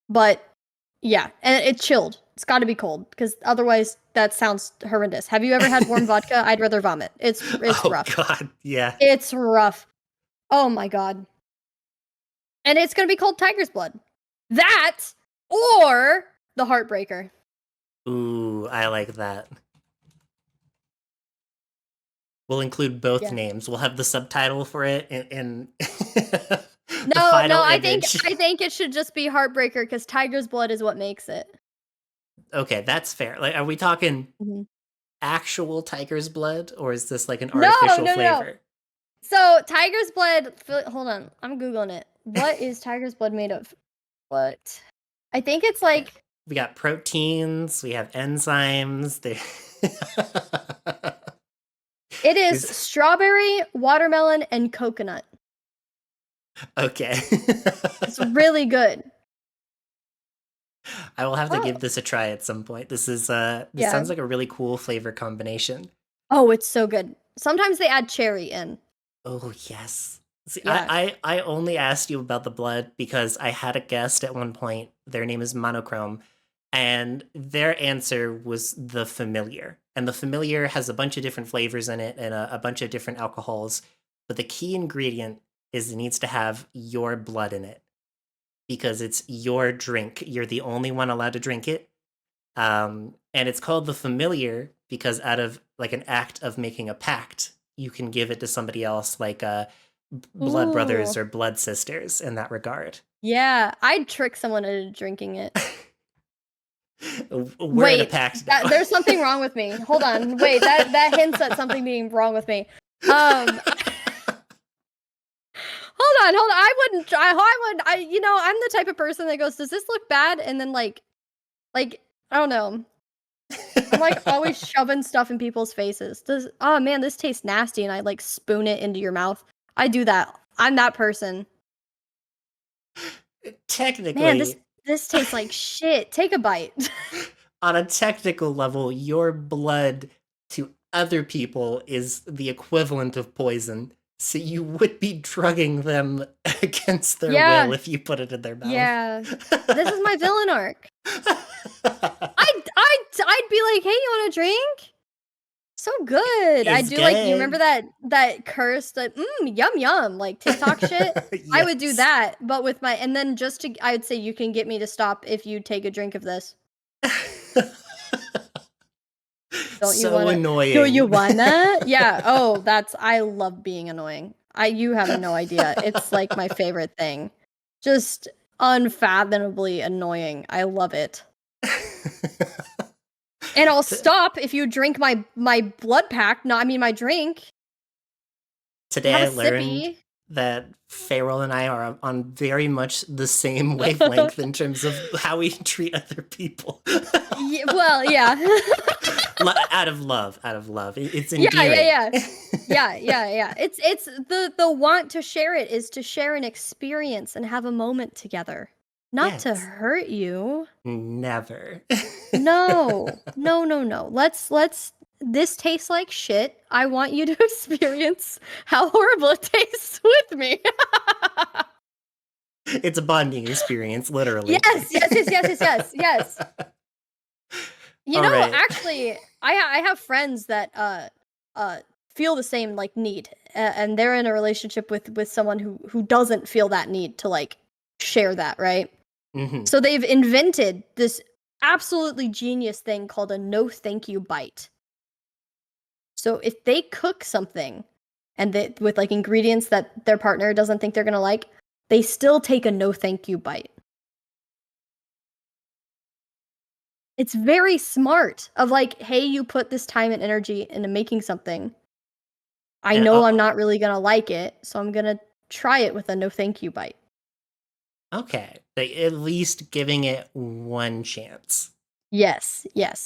But yeah, and it's chilled. It's got to be cold because otherwise that sounds horrendous. Have you ever had warm vodka? I'd rather vomit. It's Oh rough. God, yeah. It's rough. Oh my god. And it's gonna be called tiger's blood. That or the heartbreaker. Ooh, I like that. We'll include both Yeah. names. We'll have the subtitle for it in the No, no, final image. I think it should just be heartbreaker because tiger's blood is what makes it. Okay, that's fair. Like, are we talking Mhm. actual tiger's blood, or is this like an No, artificial no, no, no. flavor? So tiger's blood. Hold on, I'm googling it. What is tiger's blood made of? What? I think it's Okay. like We got proteins, we have enzymes. it is These- strawberry, watermelon, and coconut. okay. It's really good. I will have to Oh, give this a try at some point. This yeah. sounds like a really cool flavor combination. Oh, it's so good. Sometimes they add cherry in. Oh yes. See, Yeah. I only asked you about the blood because I had a guest at one point. Their name is Monochrome, and their answer was the familiar. And the familiar has a bunch of different flavors in it and a bunch of different alcohols. But the key ingredient is it needs to have your blood in it because it's your drink. You're the only one allowed to drink it. And it's called the familiar because out of like an act of making a pact, you can give it to somebody else, like blood brothers Ooh. or blood sisters in that regard. Yeah, I'd trick someone into drinking it. We're in a Wait, pact now. that there's something wrong with me. Hold on. Wait, that hints at something being wrong with me. Hold on, hold on. I'm the type of person that goes, "Does this look bad?" And then like I don't know. I'm like always shoving stuff in people's faces. Oh man, this tastes nasty, and I like spoon it into your mouth. I do that. I'm that person. Man, this Technically, this tastes like shit. Take a bite. on a technical level, your blood to other people is the equivalent of poison. So you would be drugging them against their will Yeah, if you put it in their mouth. yeah. This is my villain arc. I'd be like, "Hey, you want a drink?" So good. I It's do like you remember good. that curse that yum yum like TikTok shit? I would do Yes. that, but with my and then just to I would say you can get me to stop if you take a drink of this. Don't you So wanna Do you annoying. wanna? Yeah, oh, I love being annoying. You have no idea. It's like my favorite thing. Just unfathomably annoying. I love it. And I'll T- stop if you drink my blood pack. No, I mean my drink. Have Today a I learned sippy. that Feyral and I are on very much the same wavelength in terms of how we treat other people. Well, yeah. Out of love, out of love. It's Yeah, yeah, endearing. yeah. Yeah, yeah, yeah. It's the want to share it is to share an experience and have a moment together. Not to Yes. hurt you. Never. No. No. Let's this tastes like shit. I want you to experience how horrible it tastes with me. It's a bonding experience, literally. Yes. You All know, right. actually, I have friends that feel the same like need, and they're in a relationship with someone who doesn't feel that need to like share that, right? Hmm. So they've invented this absolutely genius thing called a no thank you bite. So if they cook something and they, with like ingredients that their partner doesn't think they're gonna like, they still take a no thank you bite. It's very smart of like, hey, you put this time and energy into making something. I And know I'm not really gonna like it, so I'm gonna try it with a no thank you bite. okay, like at least giving it one chance. Yes. Unless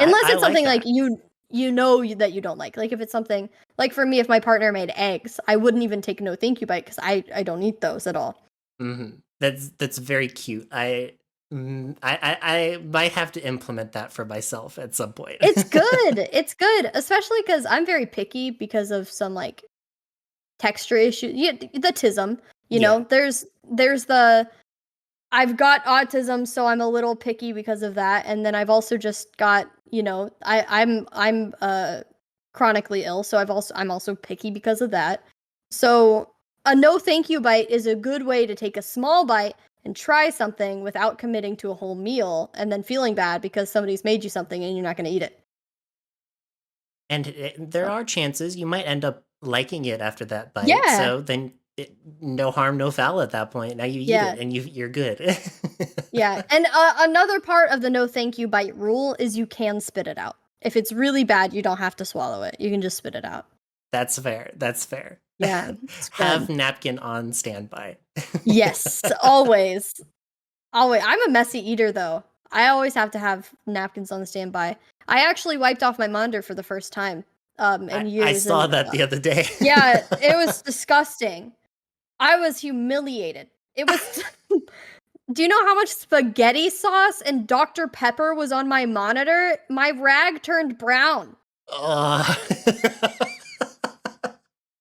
I it's like something like that. you know that you don't like. Like if it's something like for me, if my partner made eggs, I wouldn't even take a no thank you bite because I don't eat those at all. That's very cute. I might have to implement that for myself at some point. It's good. It's good, especially because I'm very picky because of some like texture issue. Yeah, the tism. You Yeah. know, there's the I've got autism, so I'm a little picky because of that. And then I've also just got, you know, I'm chronically ill, so I'm also picky because of that. So a no thank you bite is a good way to take a small bite and try something without committing to a whole meal and then feeling bad because somebody's made you something and you're not going to eat it. And there So are chances you might end up liking it after that bite. yeah, So then no harm, no foul at that point. Now you eat yeah, it and you're good. yeah. And another part of the no thank you bite rule is you can spit it out. If it's really bad, you don't have to swallow it. You can just spit it out. That's fair. That's fair. Yeah, it's Have good. napkin on standby. Yes, always. Always. I'm a messy eater though. I always have to have napkins on the standby. I actually wiped off my monitor for the first time in I years saw and that the other day. yeah, it was disgusting. I was humiliated. It was Do you know how much spaghetti sauce and Dr. Pepper was on my monitor? My rag turned brown. Ugh.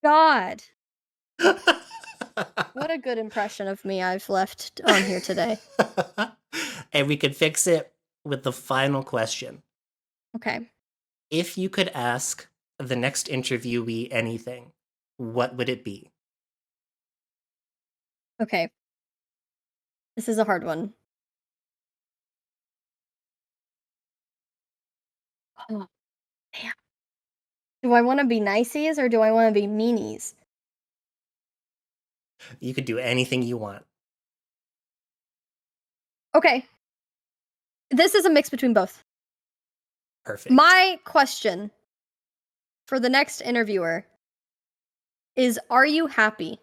God. What a good impression of me I've left on here today. And we could fix it with the final question. Okay. If you could ask the next interviewee anything, what would it be? Okay. This is a hard one. Oh, damn. Do I want to be niceys or do I want to be meanies? You could do anything you want. Okay. This is a mix between both. Perfect. My question for the next interviewer is, are you happy?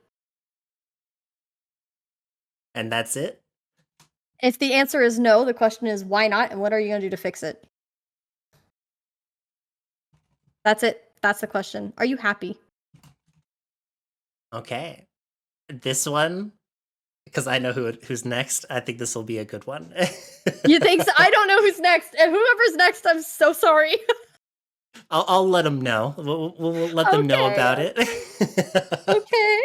And that's it? If the answer is no, the question is why not and what are you going to do to fix it? That's it. That's the question. Are you happy? Okay. This one, because I know who's next, I think this will be a good one. You think so? I don't know who's next. And whoever's next, I'm so sorry. I'll let them know. We'll let them know Okay. about it. Okay.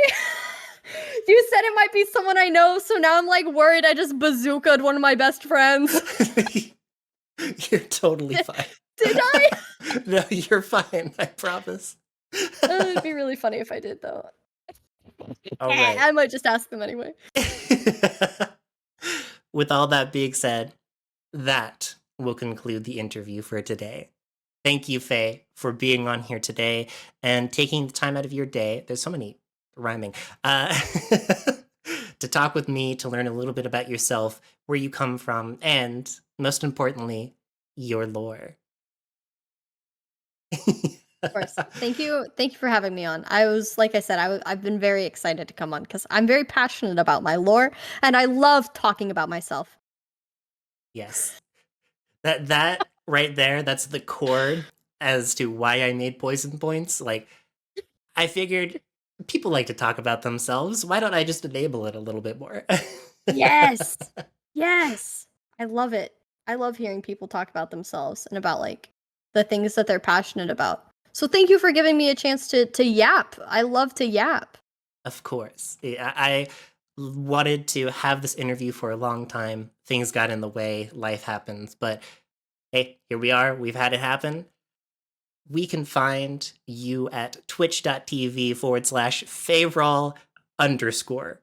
You said it might be someone I know, so now I'm like worried I just bazookaed one of my best friends. You're totally fine. Did I? No, you're fine. I promise. It'd be really funny if I did, though. All right. I might just ask them anyway. With all that being said, that will conclude the interview for today. Thank you, Faye, for being on here today and taking the time out of your day. There's so many rhyming. To talk with me, to learn a little bit about yourself, where you come from, and most importantly, your lore. Of course. Thank you. Thank you for having me on. I was, like I said, I've been very excited to come on because I'm very passionate about my lore and I love talking about myself. Yes. That right there, that's the chord as to why I made poison points. Like, I figured people like to talk about themselves. Why don't I just enable it a little bit more? Yes. Yes. I love it. I love hearing people talk about themselves and about like the things that they're passionate about. So thank you for giving me a chance to yap. I love to yap. Of course. I wanted to have this interview for a long time. Things got in the way, life happens, but hey, here we are. We've had it happen. We can find you at twitch.tv/Feyral underscore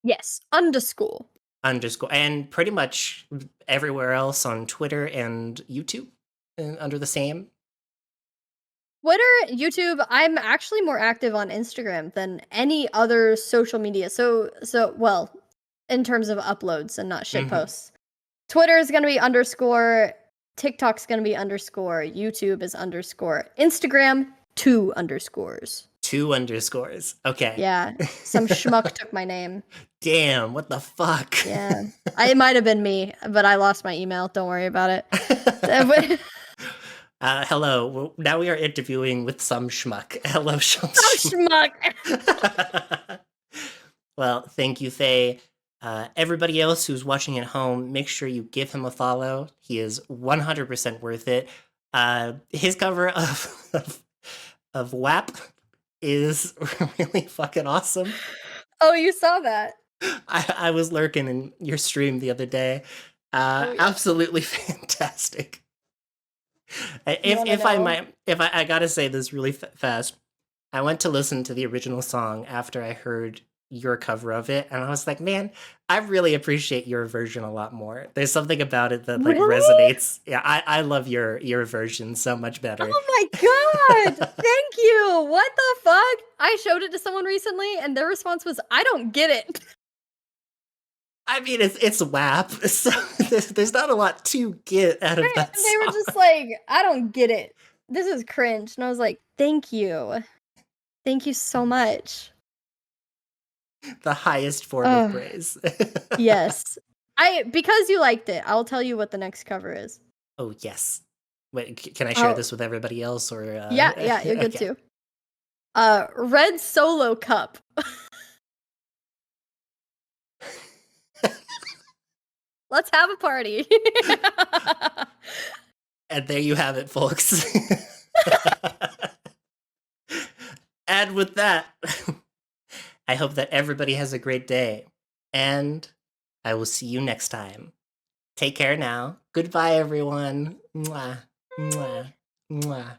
Yes. Underscore. underscore, and pretty much everywhere else on Twitter and YouTube under the same. Twitter, YouTube, I'm actually more active on Instagram than any other social media. So well, in terms of uploads and not shit posts. Twitter is gonna be underscore, TikTok's gonna be underscore, YouTube is underscore, Instagram, 2 underscores. 2 underscores. Okay. Yeah, some schmuck took my name. Damn, what the fuck? Yeah, it might have been me, but I lost my email. Don't worry about it. Hello. Now we are interviewing with some schmuck. Hello, some schmuck. Well, thank you, Faye. Everybody else who's watching at home, make sure you give him a follow. He is 100% worth it. His cover of WAP is really fucking awesome. Oh, you saw that? I was lurking in your stream the other day. Yeah. Absolutely fantastic. If I gotta say this really fast, I went to listen to the original song after I heard your cover of it, and I was like, man, I really appreciate your version a lot more. There's something about it that like Really? resonates. Yeah, I love your version so much better. Oh my god! Thank you! What the fuck? I showed it to someone recently, and their response was, I don't get it. I mean, it's WAP, so there's not a lot to get out of that song. They were just like, I don't get it. This is cringe. And I was like, thank you. Thank you so much. The highest form of praise. Yes. Because you liked it, I'll tell you what the next cover is. Oh, yes. Wait, can I share this with everybody else, or Yeah, you're good too. Red Solo Cup. Let's have a party. And there you have it, folks. And with that, I hope that everybody has a great day, and I will see you next time. Take care now. Goodbye, everyone. Mwah, mwah, mwah.